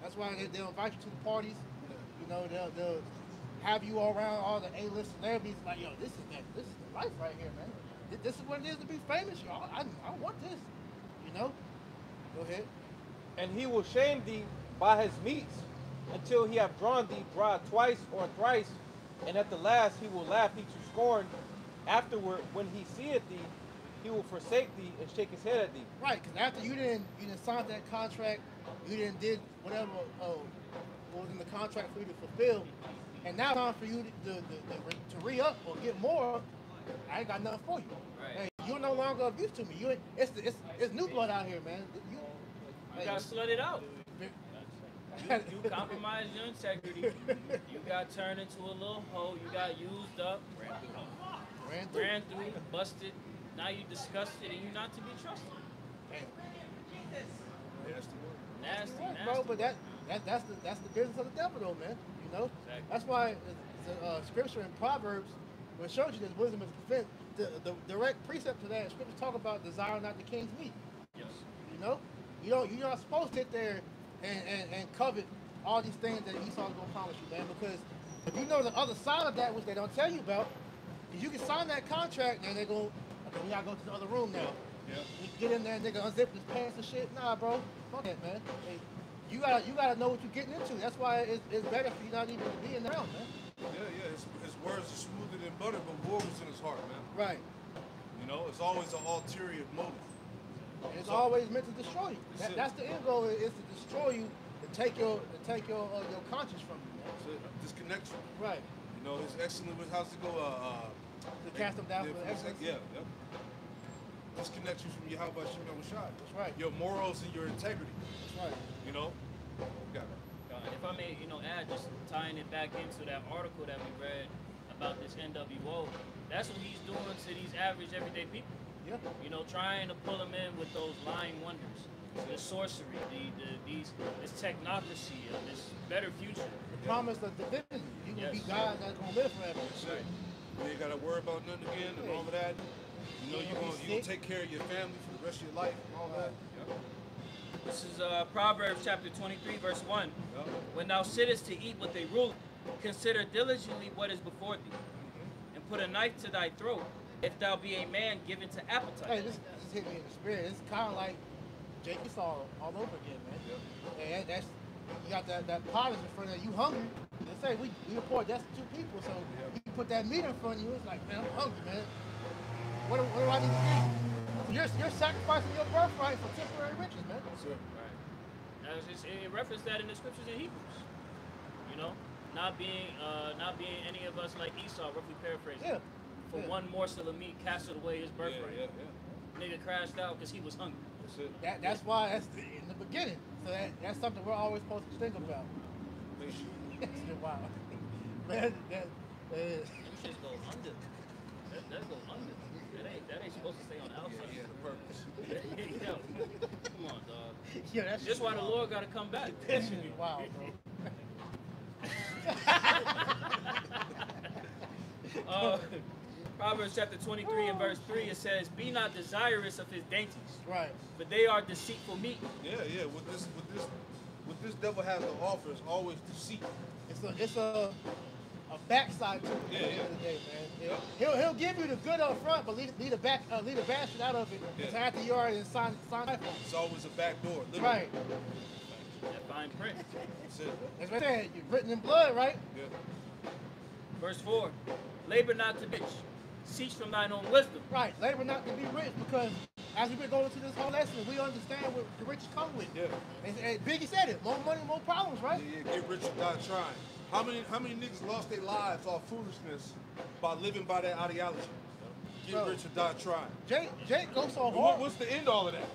That's why they'll invite you to the parties. They'll have you around all the A-list celebrities. Like, yo, this is the life right here, man. This is what it is to be famous, y'all. I want this. Go ahead. And he will shame thee by his meats until he have drawn thee dry twice or thrice, and at the last he will laugh thee to scorn. Afterward, when he seeth thee, he will forsake thee and shake his head at thee. Right, because after you didn't sign that contract, you didn't did whatever was in the contract for you to fulfill, and now it's time for you to re-up or get more. I ain't got nothing for you. Right. Hey, you're no longer of use to me. It's new blood out here, man. You gotta slut it out. You compromise your integrity. You got turned into a little hoe. You got used up, ran through, busted. Now you disgusted and you not to be trusted. Damn. Nasty word. Nasty, Right, nasty. bro, but that's the business of the devil, though, man. You know, Exactly. that's why the scripture in Proverbs, what shows you that wisdom is defense. The direct precept to that scripture talk about desire not the king's meat. Yes. You know, you're not supposed to sit there and covet all these things that Esau's gonna promise you, man. Because if you know the other side of that, which they don't tell you about, is you can sign that contract and they go, okay, we gotta go to the other room now. Yeah. You get in there and they gonna unzip his pants and shit. Nah, bro, fuck that, man. Hey, you gotta know what you're getting into. That's why it's better for you not even to be in the round, man. Yeah. His words are smoother than butter, but war was in his heart, man. Right. You know, it's always an ulterior motive. And it's So- always meant to destroy you. That's it. That's the end goal, is to destroy you, to take your conscience from you, man. So disconnect you. Right. You know, his excellent was how's it go? To cast them down for the excellence. Yeah. Disconnect you from Yahweh Shem Shai. That's right. Your morals and your integrity. That's right. You know? You got it. If I may, add, just tying it back into that article that we read about this NWO, that's what he's doing to these average everyday people. Yeah. Trying to pull them in with those lying wonders, the sorcery, this technocracy of this better future. The promise of divinity. You can Yes. be God that's gonna live forever. That's it. You ain't got to worry about nothing again and all of that. You know, you're gonna take care of your family for the rest of your life and all that. Yep. This is Proverbs chapter 23, verse 1. Yep. When thou sittest to eat with a ruler, consider diligently what is before thee, and put a knife to thy throat, if thou be a man given to appetite. Hey, this hit me in the spirit. It's kind of like Jake Esau all over again, man. And that's you got that pot in front of you, hungry. They say we report that's two people, so you put that meat in front of you. It's like, man, I'm hungry, man. What do I need to do? You're sacrificing your birthright for temporary riches, man. That's it. Right. Now, it referenced that in the scriptures in Hebrews. Not being any of us like Esau, roughly paraphrasing. Yeah. For Yeah. one morsel of meat, casted away his birthright. Yeah. Nigga crashed out because he was hungry. That's it. That's why that's in the beginning. So that's something we're always supposed to think about. Thank you. Wow. Man, that Them shits go under. That go under. That ain't supposed to stay on the outside. Yeah, the purpose. Yo, come on, dog. yeah, that's That's why the Lord got to come back. That shit is wild, bro. Proverbs chapter 23 and verse 3, it says, "Be not desirous of his dainties, Right. for they are deceitful meat." Yeah. What this devil has to offer is always deceit. It's a backside to it at the end of the day, man. He'll give you the good up front, but leave the bad shit out of it. Yeah. Until after you already signed life on it. It's always a back door. Literally. Right. That fine print. That's it. That's what I said. You're written in blood, right? Yeah. Verse 4, "Labor not to be rich, cease from thine own wisdom." Right. Labor not to be rich, because as we've been going through this whole lesson, we understand what the riches come with. Yeah. And Biggie said it. More money, more problems, right? Yeah, get rich or die trying. How many niggas lost their lives off foolishness by living by that ideology? Get Bro. rich or die trying. Jake goes so And hard. what's the end of all of that?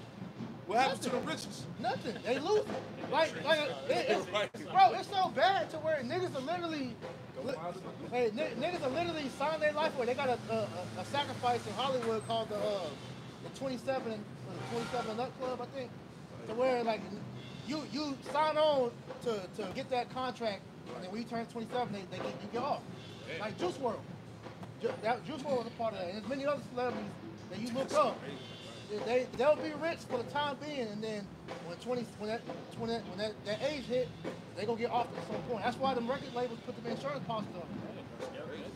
What happens to the riches? Nothing. They lose. Like Right. bro, it's so bad to where niggas are literally, niggas are literally signing their life away. They got a sacrifice in Hollywood called the 27 and Up Club, I think, to where like you sign on to get that contract, and then when you turn 27, you get off. Like Juice WRLD. Juice WRLD was a part of that, and there's many other celebrities that you look up. They'll be rich for the time being, and then when that age hit, they gonna get off at some point. That's why the record labels put them insurance policies on.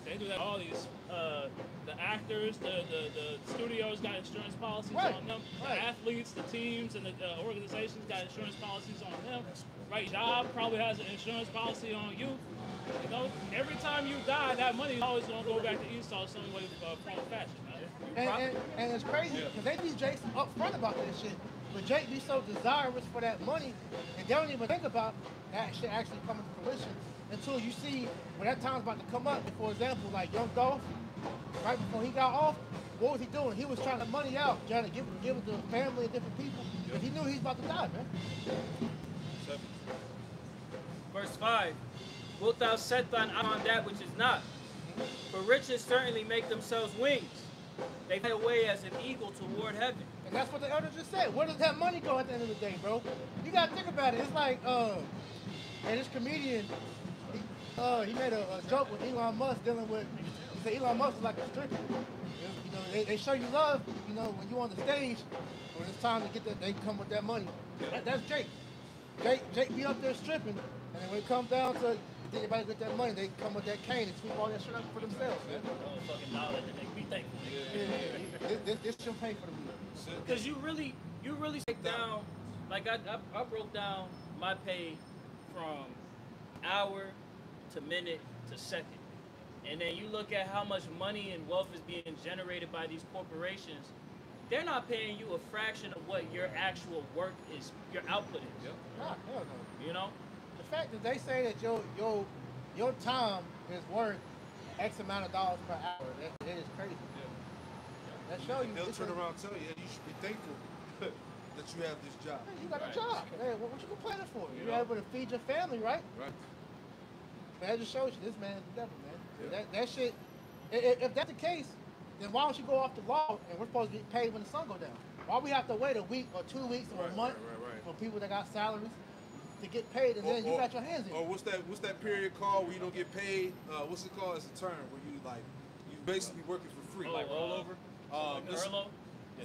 They do that. All these, the actors, the studios got insurance policies Right, on them. right. The athletes, the teams, and the organizations got insurance policies on them. Right, job probably has an insurance policy on you. Every time you die, that money is always gonna go back to Esau some way, form, or fashion, man. And it's crazy because they be Jake upfront about that shit, but Jake be so desirous for that money, and they don't even think about that shit actually coming to fruition until you see when that time's about to come up. For example, like Young Dolph, right before he got off, what was he doing? He was trying to money out, trying to give it to family and different people, because he knew he was about to die, man. Verse 5, "Wilt thou set thine eye on that which is not? For riches certainly make themselves wings. They fly away as an eagle toward heaven. And that's what the elder just said. Where does that money go at the end of the day, bro? You gotta think about it. It's like, and this comedian, he made a joke with Elon Musk dealing with, he said Elon Musk is like a stripper. You know, they show you love, you know, when you on the stage, when it's time to get that, they come with that money. That's Jake. Jake be up there stripping, and then when it comes down to anybody get that money, they come with that cane and sweep all that shit up for themselves, man. Fucking dollar to make me thankful. This should pay for the meal. Because you really break down, like I broke down my pay from hour to minute to second. And then you look at how much money and wealth is being generated by these corporations. They're not paying you a fraction of what your actual work is, your output is. Yep. Nah, hell no. You know? The fact that they say that your time is worth X amount of dollars per hour, that is crazy. That shows you. They'll turn around and tell you, you should be thankful that you have this job. Hey, you got a job. Hey, what you complaining for? You You're know? able to feed your family, right? Right. But that just shows you this man is the devil, man. Yeah. That shit. If that's the case, then why don't you go off the law and we're supposed to get paid when the sun go down? Why we have to wait a week or 2 weeks or a month Right. for people that got salaries to get paid, and then you got your hands in Or it? what's that period called where you don't get paid? What's it called? It's a term where you basically working for free. Like rollover? Furlough?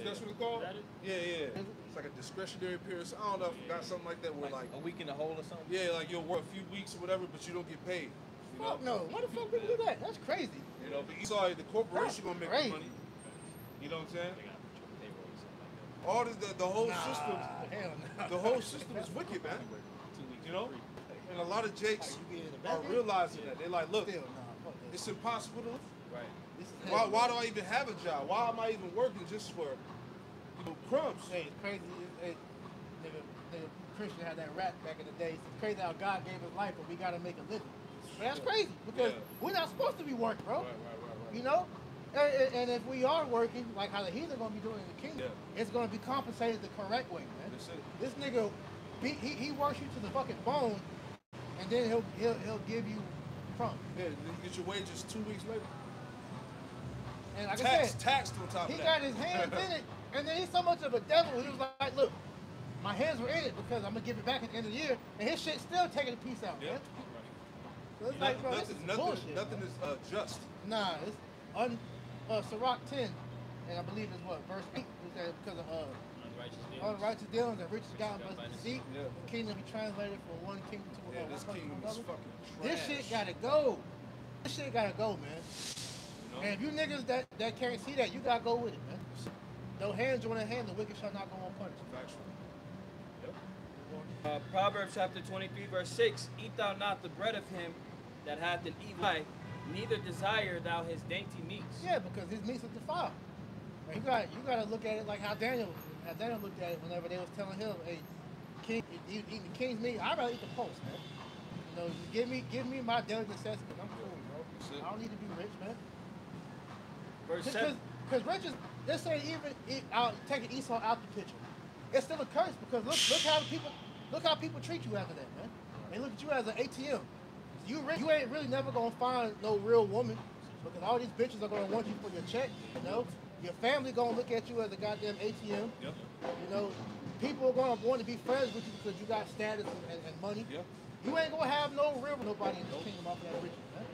That's what it's called? Is that it? Yeah. It's like a discretionary period. So I don't know if I forgot something like that where like a week in the hole or something. yeah, like you'll work a few weeks or whatever, but you don't get paid. You know? Fuck no. Why the fuck people do that? That's crazy. You know, but you saw the corporation gonna make Crazy. the money. You know what I'm saying? All the whole system, Hell no. the whole system is wicked, man. You know, and a lot of Jakes are realizing that. They're like, look, Still, nah, fuck that. it's impossible to live. Right. This is Why do I even have a job? Why am I even working just for crumbs? Hey, it's crazy. Nigga, Christian had that rap back in the day. It's crazy how God gave us life, but we gotta make a living. But that's crazy because we're not supposed to be working, bro. Right. You know? And if we are working, like how the heathen gonna be doing in the kingdom, it's gonna be compensated the correct way, man. That's it. This nigga, he works you to the fucking bone, and then he'll give you crumbs. Yeah, then you get your wages 2 weeks later. And like I said, Taxed on top of he that. got his hands in it, and then he's so much of a devil. He was like, look, my hands were in it because I'm gonna give it back at the end of the year, and his shit still taking a piece out, Yeah. man. So it's like, bro, this is bullshit. Nothing is just. Nah, it's Sirach 10, and I believe it's what, verse 8, is that because of unrighteous dealings and riches gotten by deceit, Yeah. the kingdom be translated from one kingdom to Yeah, another. this kingdom is fucking trash. This shit gotta go. This shit gotta go, man. You know? And if you niggas that can't see that, you gotta go with it, man. No hand join a hand, the wicked shall not go unpunished. Factual. Proverbs chapter 23, verse 6. Eat thou not the bread of him that hath an evil eye, neither desire thou his dainty meats. Yeah, because his meats are defiled. And you gotta look at it like how Daniel looked at it whenever they was telling him, hey, king, you eating the king's meat, I'd rather eat the post, man. You know, just give me my daily necessities. I'm cool, bro. I don't need to be rich, man. Verse 7. Because riches, they're saying even taking Esau out the picture. It's still a curse because look how people treat you after that, man. They look at you as an ATM. You ain't really never gonna find no real woman because all these bitches are gonna want you for your check, you know. Your family gonna look at you as a goddamn ATM. Yep. You know, people are gonna want to be friends with you because you got status and money. Yep. You ain't gonna have no real nobody in this kingdom off of that riches, man.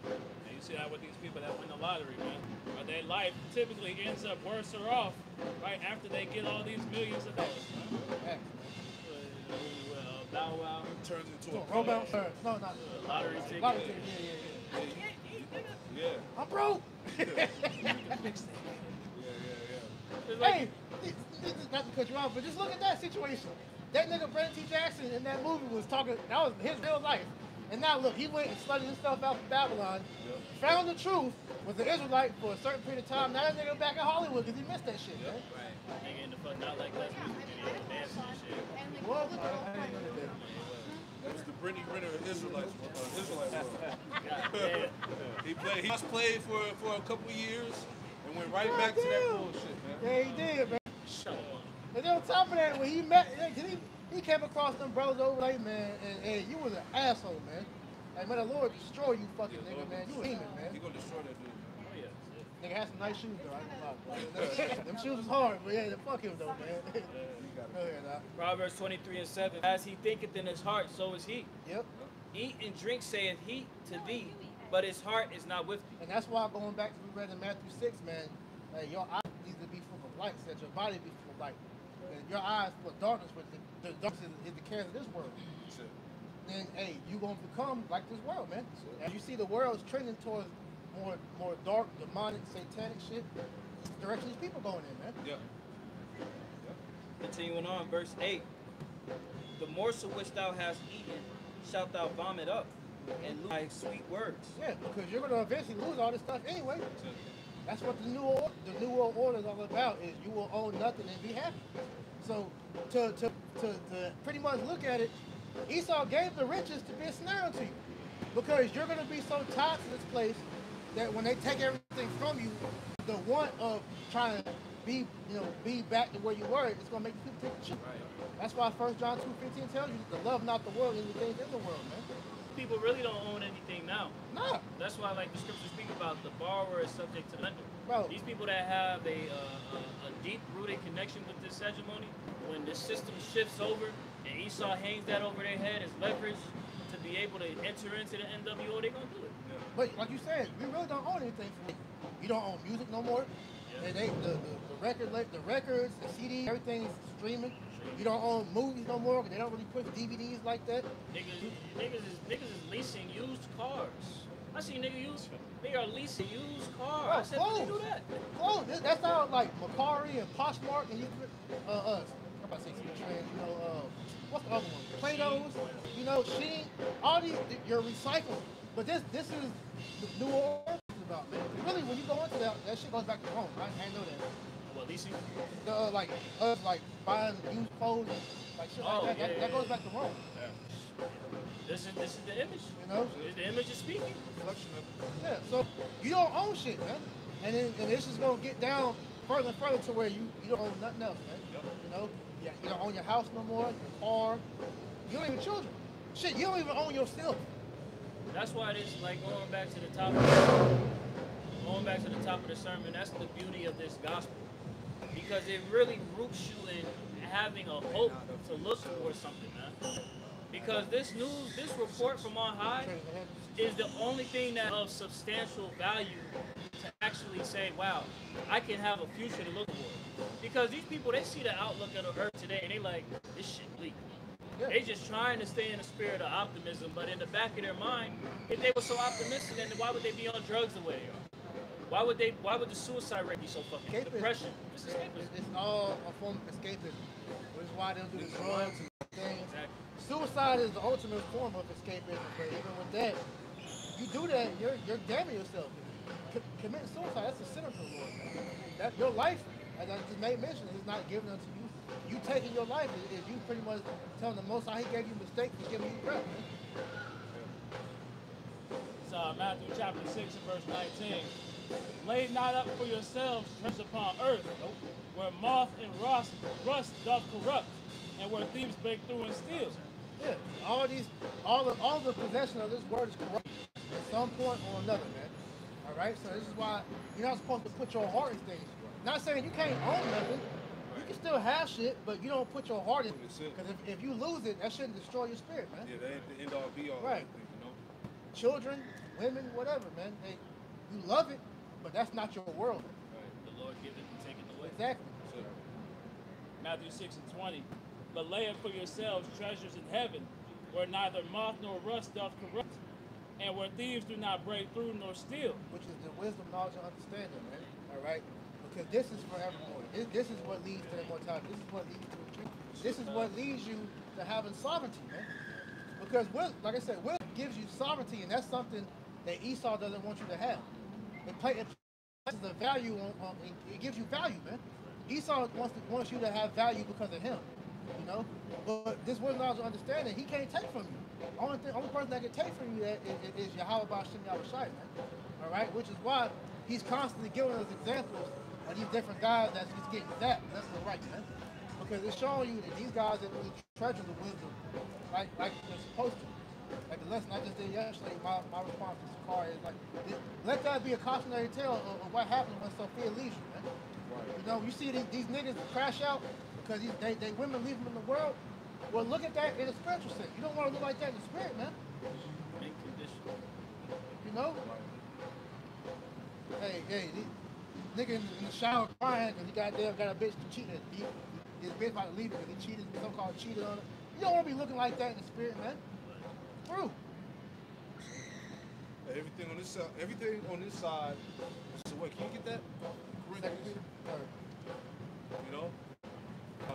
And you see that with these people that win the lottery, man. But their life typically ends up worse or off right after they get all these millions of dollars. Facts, Bow Wow, Turns into man. a Romance, no, not lottery ticket. lottery ticket. Yeah. Yeah. I'm broke. It's like, Hey, this is not to cut you off, but just look at that situation. That nigga Brandon T. Jackson in that movie was talking, that was his real life. And now look, he went and studied himself out from Babylon, found the truth, was an Israelite for a certain period of time. Now that nigga back in Hollywood because he missed that shit, man. Right. nigga in the fuck not like that music video, dancing and shit. Well, look at That's the Brittany Renner of Israelite world. God damn. He just played for a couple years and went right back to that bullshit, man. Yeah, he did, man. Shut up. And then on top of that, when he met, he came across them brothers over like, man, and hey, you was an asshole, man. Like, may the Lord destroy you, fucking nigga, man. You a demon, He man. gonna destroy that dude. Oh, yeah. Nigga had some nice shoes though. I ain't gonna lie. Them shoes was hard, but yeah, fuck him though, man. Go ahead, dog. Proverbs 23:7. As he thinketh in his heart, so is he. Yep. Eat and drink, saith he to thee, but his heart is not with thee. And that's why going back to we read in Matthew 6, man, your eyes need to be full of light, so that your body be full of light. And your eyes full of darkness, which the darkness is the cares of this world. Then, hey, you gonna become like this world, man. As you see the world's trending towards more dark, demonic, satanic shit, it's the direction these people going in, man. Yeah. Continuing on, verse 8. The morsel which thou hast eaten shalt thou vomit up, and lose thy sweet words. Yeah, because you're gonna eventually lose all this stuff anyway. That's what the new world order is all about. Is you will own nothing and be happy. So to pretty much look at it, Esau gave the riches to be a snare unto you, because you're gonna be so tied to this place that when they take everything from you, the want of trying to be back to where you were, it's gonna make people take the shit. Right. That's why 1 John 2:15 tells you to love not the world and the things in the world, man. People really don't own anything now. Nah. That's why, like the scriptures speak about, the borrower is subject to lender. Bro. These people that have a deep-rooted connection with this hegemony, when the system shifts over and Esau hangs that over their head as leverage to be able to enter into the NWO, they're gonna do it. But like you said, we really don't own anything from it. You don't own music no more. Yeah. The records, the CDs, everything's streaming. You don't own movies no more because they don't really push DVDs like that. Niggas is leasing used cars. I see they are leasing used cars. I said, why they do that? Clothes. That's how like Macari and Poshmark and I'm about to say some trends, what's the other one? Play-Dohs, Shein, all these, you're recycling. But this is the new order about, man. Really, when you go into that shit goes back to Rome. I know that. What, leasing? Like buying used clothes, and, like shit like that. That goes back to Rome. Yeah. This is the image. The image is speaking. Yeah. So you don't own shit, man. And it's just gonna get down further and further to where you don't own nothing else, man. Yep. You don't own your house no more, your car. You don't even children. Shit, you don't even own yourself. That's why this, like, going back to the top of the sermon, that's the beauty of this gospel. Because it really roots you in having a hope to look towards something, man. Because this report from on high is the only thing that of substantial value to actually say, wow, I can have a future to look for. Because these people, they see the outlook of the earth today and they like, this shit bleak. Yeah. They just trying to stay in the spirit of optimism, but in the back of their mind, if they were so optimistic, then why would they be on drugs the way they are? Why would the suicide rate be so fucking Escapism. depression? It's escapism. It's all a form of escapism. Which is why they don't do the drugs and things. Exactly. Suicide is the ultimate form of escapism, but even with that, you do that, you're damning yourself. Committing suicide, that's a sinner to the Lord. That your life, as I just made mention, is not given unto you. You taking your life is you pretty much telling the Most High He gave you mistakes for giving you breath, man. It's Matthew chapter 6 and verse 19. Lay not up for yourselves treasures upon earth, where moth and rust doth corrupt, and where thieves break through and steal. Yeah, all the possession of this word is corrupt at some point or another, man. All right, so this is why you're not supposed to put your heart in things. Not saying you can't own nothing. You can still have shit, but you don't put your heart in it. Because if you lose it, that shouldn't destroy your spirit, man. Yeah, that ain't the end all be all. Right. Everything, Children, women, whatever, man. You love it, but that's not your world. The Lord giveth and taketh away. Exactly. Matthew 6 and 20. But lay up for yourselves treasures in heaven, where neither moth nor rust doth corrupt, and where thieves do not break through nor steal. Which is the wisdom, knowledge, and understanding, man. All right? Because this is forevermore. This is what leads to immortality. This is what leads to retreat. This is what leads you to having sovereignty, man. Because, like I said, wisdom gives you sovereignty, and that's something that Esau doesn't want you to have. It places a value it gives you value, man. Esau wants you to have value because of him, But this wisdom, knowledge, and understanding, he can't take from you. Only person that can take from you is Yahweh Ba'Shem Yahushai, man. All right? Which is why he's constantly giving us examples of these different guys that's just getting that. That's the right, man. Because it's showing you that these guys that really treasure the wisdom like they're supposed to. Like the lesson I just did yesterday, my response to Sakari is like, let that be a cautionary tale of what happens when Sophia leaves you, man. Right. You know, you see these niggas crash out because they women leave them in the world. Well, look at that in a spiritual sense. You don't want to look like that in the spirit, man. In condition. You know? Hey, these nigga in the shower crying because he goddamn got a bitch to cheat. His bitch about to leave because he cheated, so-called cheated on her. You don't want to be looking like that in the spirit, man. True. Everything on this side. So wait, can you get that? Second Peter? You know?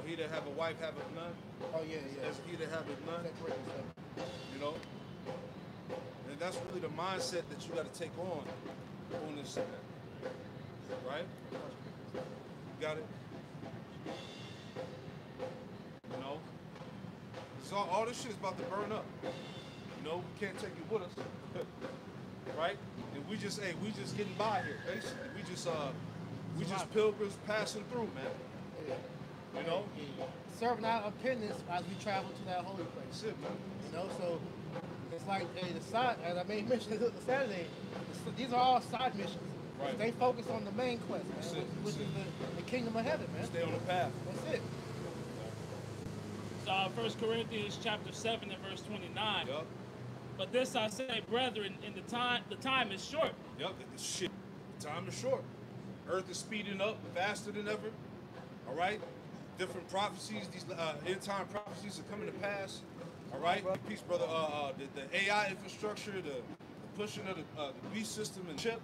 He that have a wife haveth none. Oh, yeah. As he that haveth none. Second Corinthians 7. You know? And that's really the mindset that you got to take on this side. Right? You got it? You know? So all this shit is about to burn up. You know, we can't take it with us. Right? And we just getting by here, basically. We just pilgrims passing through, man. Yeah. You know? Serving our opinions as we travel to that holy place. That's it, man. You know, so it's like the side, as I made mention the Saturday, these are all side missions. Right. Stay focused on the main quest, man, That's it. which is the kingdom of heaven, man. Stay on the path. That's it. So 1 Corinthians chapter 7 and verse 29. Yup. But this I say, brethren, in the time is short. Yep, shit. Time is short. Earth is speeding up faster than ever. All right? Different prophecies, these end time prophecies are coming to pass. All right? Peace, brother. The AI infrastructure, the pushing of the beast system and chip,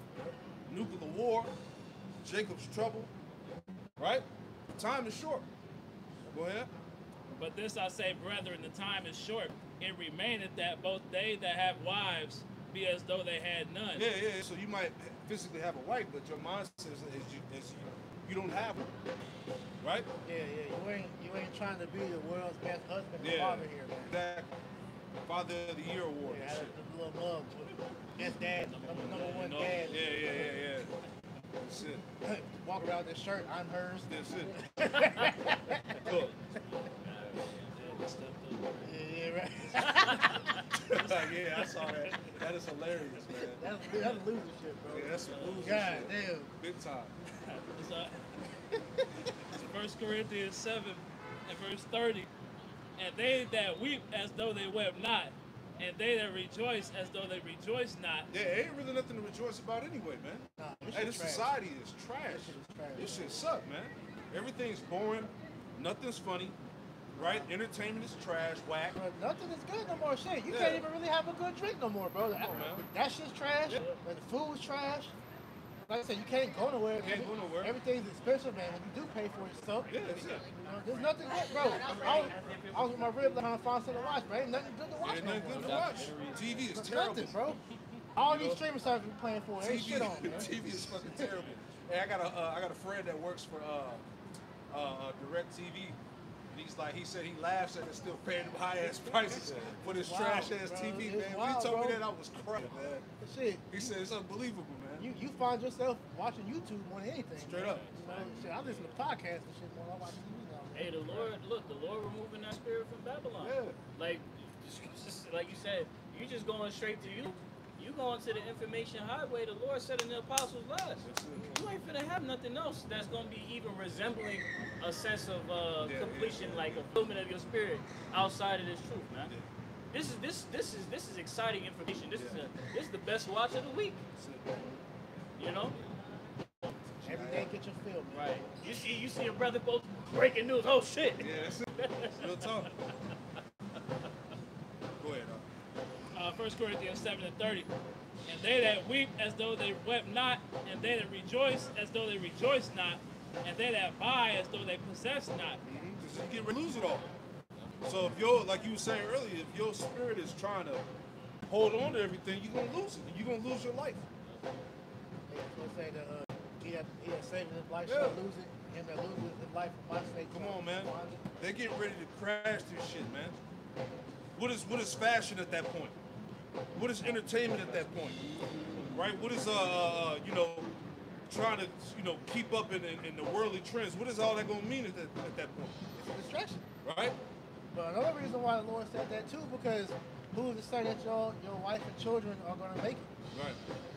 nuclear war, Jacob's trouble. Right? Time is short. Go ahead. But this I say, brethren, the time is short. It remaineth that both they that have wives be as though they had none. Yeah. So you might physically have a wife, but your mindset is you don't have one. Right? Yeah. You ain't trying to be the world's best husband and Yeah. father here, man. Exactly. Father of the Year award. Yeah, and shit. the little mugs with best dad, number one No. dad. Yeah. That's it. Walk around with this shirt, I'm hers. That's it. Look. Yeah, right. Yeah, I saw that. That is hilarious, man. That's loser shit, bro. Yeah, that's some loser God shit. damn. Big time. It's 1 Corinthians 7 and verse 30. And they that weep as though they wept not, and they that rejoice as though they rejoice not. Yeah, it ain't really nothing to rejoice about anyway, man. Nah, Hey, this trash. society is trash. This shit is trash. This shit suck, man. Everything's boring. Nothing's funny. Right? Entertainment is trash, whack. But nothing is good no more. Shit, you Yeah. can't even really have a good drink no more, bro. That shit's trash. Yeah. The food's trash. Like I said, you can't go nowhere. Can't go nowhere. Everything's expensive, man. When you do pay for it, so Yeah, that's it. you know, there's nothing good, bro. I was with my rib trying to find something to watch, but ain't nothing good to watch Ain't no nothing more. good to watch. TV is There's terrible. nothing, bro. All these streaming services we playing for, ain't shit on, man. TV is fucking terrible. Hey, I got a friend that works for Direct TV. And he said he laughs at it, still paying them high ass prices for this Wild, trash ass bro. TV, It's man. When wild, he told me bro. that, I was crying, man. But shit, He said it's unbelievable, man. you find yourself watching YouTube more than anything. Straight man. up. You know, shit, I listen to podcasts and shit more than I watch TV now. Man. Hey, the Lord removing that spirit from Babylon. Yeah. Like, just like you said, you just going straight to you. You going to the information highway. The Lord said in the apostles' lives. You ain't finna have nothing else that's gonna be even resembling a sense of completion, like a fulfillment of your spirit outside of this truth, man. This is exciting information. This is the best watch of the week. You know, Every day get your fill, man. right? You see a brother post breaking news. Oh shit! Yeah, that's it. Real talk. Go ahead, 1 Corinthians 7 and 30. And they that weep as though they wept not, and they that rejoice as though they rejoice not, and they that buy as though they possess not. Because you get ready to lose it all. So if you're, like you were saying earlier, if your spirit is trying to hold on to everything, you're going to lose it. You're going to lose your life. They say that he that saved his life Yeah. shall lose it. Him that loses his life for my sake. Come shall on, man. find it. They're getting ready to crash this shit, man. What is fashion at that point? What is entertainment at that point? Right? What is trying to keep up in the worldly trends? What is all that gonna mean at that point? It's a distraction. Right? But another reason why the Lord said that too, because who is to say that your wife and children are going to make it? Right.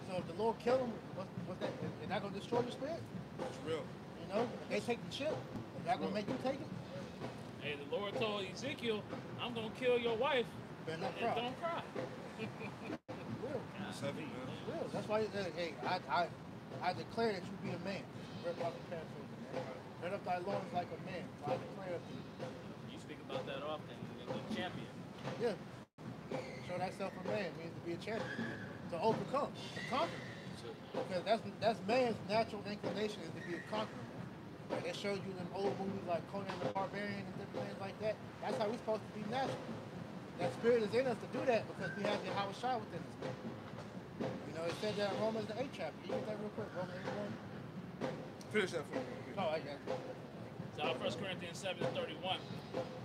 So if the Lord kill them, what's that? Is that going to destroy your spirit? It's real. You know, if they take the chip, is that going to make you take it? Hey, the Lord told Ezekiel, I'm going to kill your wife. Better not And cry. don't cry. Real. It's heavy, man. Real. That's why, hey, I declare that you be a man. Red Prophet Passover, man. Red up thy loins like a man. So I declare of you. You speak about that often. The champion. Yeah. Show thyself a man means to be a champion, man. To overcome, to conquer. Because that's man's natural inclination is to be a conqueror, man. Like they showed you in old movies like Conan the Barbarian and different things like that. That's how we're supposed to be natural. That spirit is in us to do that because we have the Yahweh Shai within us, man. You know, it said that in Romans the 8th chapter. You get that real quick, Romans 8:1. Finish that for me. Oh, I got it. So 1 Corinthians 7:31.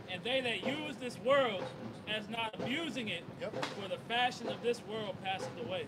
And they that use this world as not abusing it, Yep. for the fashion of this world passeth away.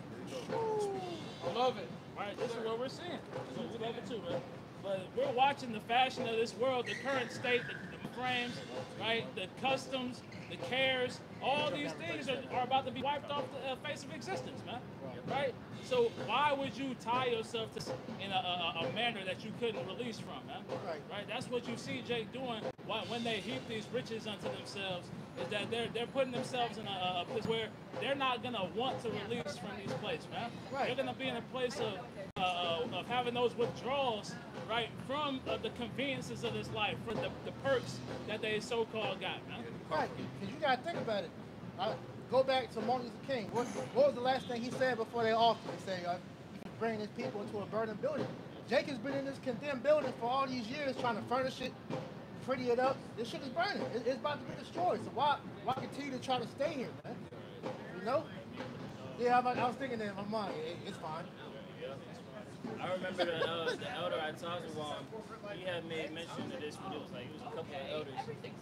I love it. Right, this is what we're seeing. So we love it too, man. But we're watching the fashion of this world, the current state, the frames, right, the customs, the cares, all these things are about to be wiped off the face of existence, man. Right? So why would you tie yourself to in a manner that you couldn't release from, man? Right. That's what you see Jake doing when they heap these riches unto themselves, is that they're putting themselves in a place where they're not gonna want to release from these places, man. Right. They're gonna be in a place of having those withdrawals, right, from the conveniences of this life, from the perks that they so-called got, man. Right, because you got to think about it. Go back to Martin Luther King. What was the last thing he said before they offed him? He said, you can bring these people into a burning building. Jake has been in this condemned building for all these years trying to furnish it, pretty it up. This shit is burning. It's about to be destroyed. So why continue to try to stay here, man? You know? Yeah, I was thinking that in my mind. It's fine. I remember the elder at Tazawam, he had made mention of this when it was a couple of elders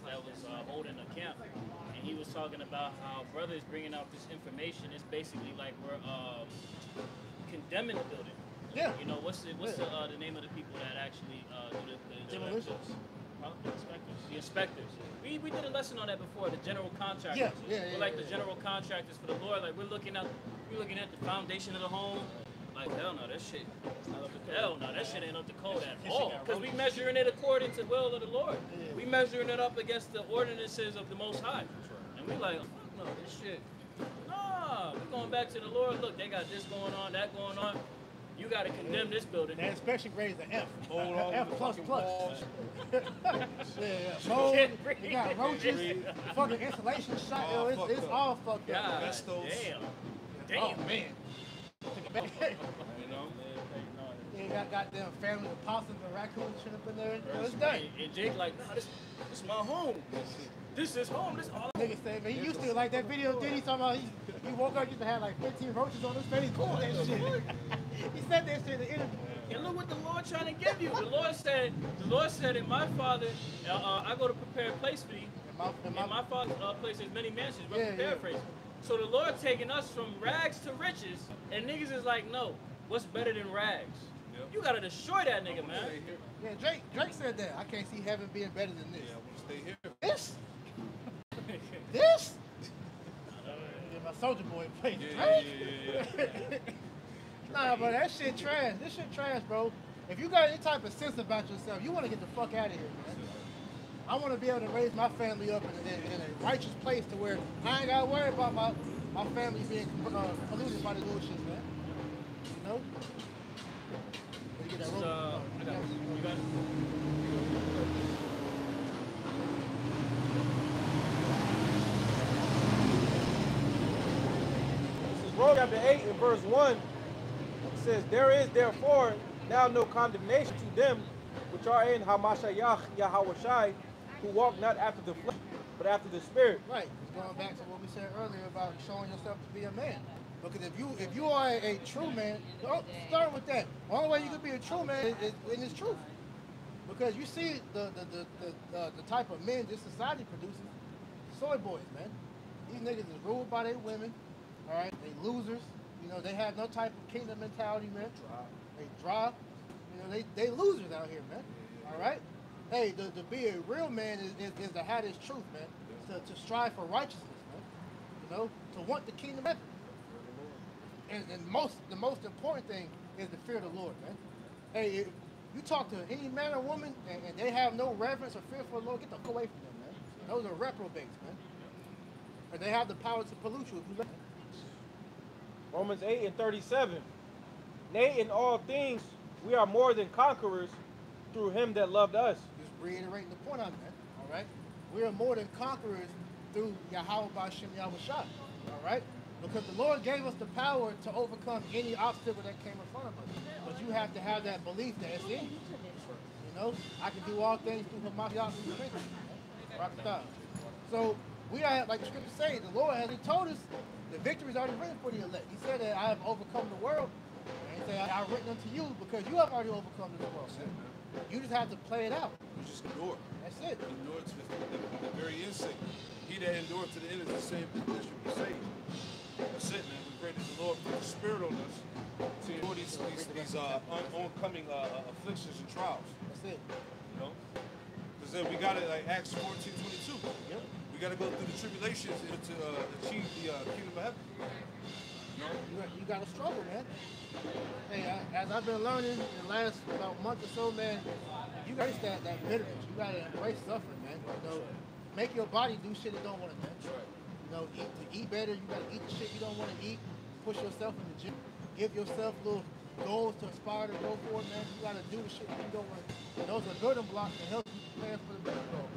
that was holding a camp, and he was talking about how brothers bringing out this information is basically like we're condemning the building. Yeah. You know, what's the name of the people that actually do the Demolitions. Huh? The inspectors. The inspectors. We did a lesson on that before. The general contractors. Yeah, We're like the general contractors for the Lord. Like we're looking at the foundation of the home. Like hell no, that shit. Hell no, that shit ain't up to code at all. Because we measuring it according to the will of the Lord. We measuring it up against the ordinances of the Most High. And we like, no, this shit. Nah, we going back to the Lord. Look, they got this going on, that going on. You got to condemn this building. That inspection grade is an F. Mold all F the plus fucking plus. walls. Mold, you got roaches, fucking insulation shot. All It's fucked up. all fucked up. God Asbestos. damn. Oh man. You know? You got goddamn family of possums and raccoons shit up in there. It's done. And Jake like, nah, this my home. This is home. This all. Nigga said, man, he used to like that video. Did he talking about he woke up, used to have like 15 roaches on his face. Cool that shit. He said that shit in the interview. And look what the Lord trying to give you. The Lord said, in my Father, I go to prepare a place for thee. In my Father's place there's many mansions. We're Yeah, paraphrasing. So the Lord taking us from rags to riches, and niggas is like, no, what's better than rags? Yep. You gotta destroy that nigga, man. Stay here. Yeah, Drake said that. I can't see heaven being better than this. Yeah, I want to stay here. This? This? Yeah, my soldier boy played Drake. Nah, but that shit trash. This shit trash, bro. If you got any type of sense about yourself, you want to get the fuck out of here, man. I want to be able to raise my family up in a righteous place to where I ain't got to worry about my family being polluted by the bullshit, man. You know? Let me get that rope. I got it. You got it? This is Romans chapter 8 and verse 1. It says, there is therefore now no condemnation to them which are in Hamashiach Yahweh Shai, who walk not after the flesh, but after the spirit. Right. It's going back to what we said earlier about showing yourself to be a man. Because if you are a true man, start with that. The only way you can be a true man is in this truth. Because you see the type of men this society produces, soy boys, man. These niggas is ruled by their women. All right, they losers. You know, they have no type of kingdom mentality, man. They dry. You know, they losers out here, man. All right. Hey, to be a real man is to have this truth, man. to strive for righteousness, man. You know, to want the kingdom of heaven. And the most important thing is the fear of the Lord, man. Hey, if you talk to any man or woman and they have no reverence or fear for the Lord, get the fuck away from them, man. Those are reprobates, man. And they have the power to pollute you if you let them. Romans 8:37. Nay, in all things we are more than conquerors through him that loved us. Just reiterating the point on that, all right? We are more than conquerors through Yahweh B'Shem Yahushua, all right? Because the Lord gave us the power to overcome any obstacle that came in front of us. But you have to have that belief that it's in you. You know, I can do all things through Hamashiach who strengthens me. Rock style. So we are, like the scripture says, the Lord has told us the victory is already written for the elect. He said that I have overcome the world. And he said, I have written unto you because you have already overcome this world. You just have to play it out. You just endure. That's it. Endure to the very end sake. He that endureth to the end is the same that should be saved. That's it, man. We pray that the Lord put the spirit on us to endure these oncoming afflictions and trials. That's it. You know? Because then we got it like Acts 14:22. Yep. We got to go through the tribulations to achieve the kingdom of heaven. You know? You got to struggle, man. Hey, as I've been learning in the last about month or so, man, you got to embrace that bitterness. You got to embrace suffering, man. You know, make your body do shit it don't want to do. That's right. You know, to eat better, you got to eat the shit you don't want to eat. Push yourself in the gym. Give yourself little goals to aspire to go for, man. You got to do the shit you don't want to do. Those are building blocks to help you prepare for the bigger goal.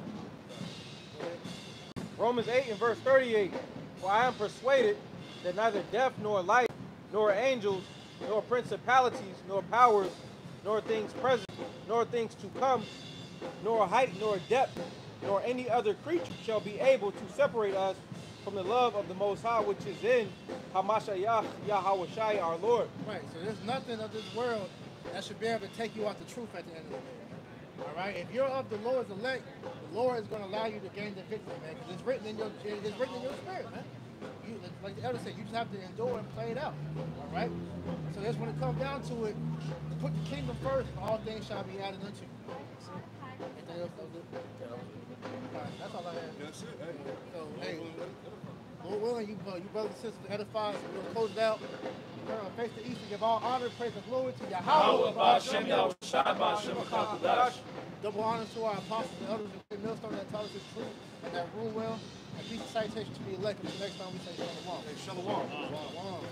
Romans 8:38. For I am persuaded that neither death nor life, nor angels, nor principalities, nor powers, nor things present, nor things to come, nor height, nor depth, nor any other creature shall be able to separate us from the love of the Most High, which is in Hamashiach Yahawashi our Lord. Right, so there's nothing of this world that should be able to take you out the truth at the end of the day. All right, if you're of the Lord's elect, the Lord is going to allow you to gain the victory, man, because it's written in your spirit, man. You, like the elder said, you just have to endure and play it out. All right, so that's when it comes down to it. Put the kingdom first, and all things shall be added unto you. Anything else? All right, that's all I have. That's it. Hey. So, hey, Lord willing, you brothers and sisters edify us. We'll close it out. Turn our face to east and give all honor, praise, and glory to Yahweh. Double honor to our apostles and elders and millstone that taught us the truth and that rule well. And peace and citation to be elect until next time we say shalom. Hey, shalom. Shalom.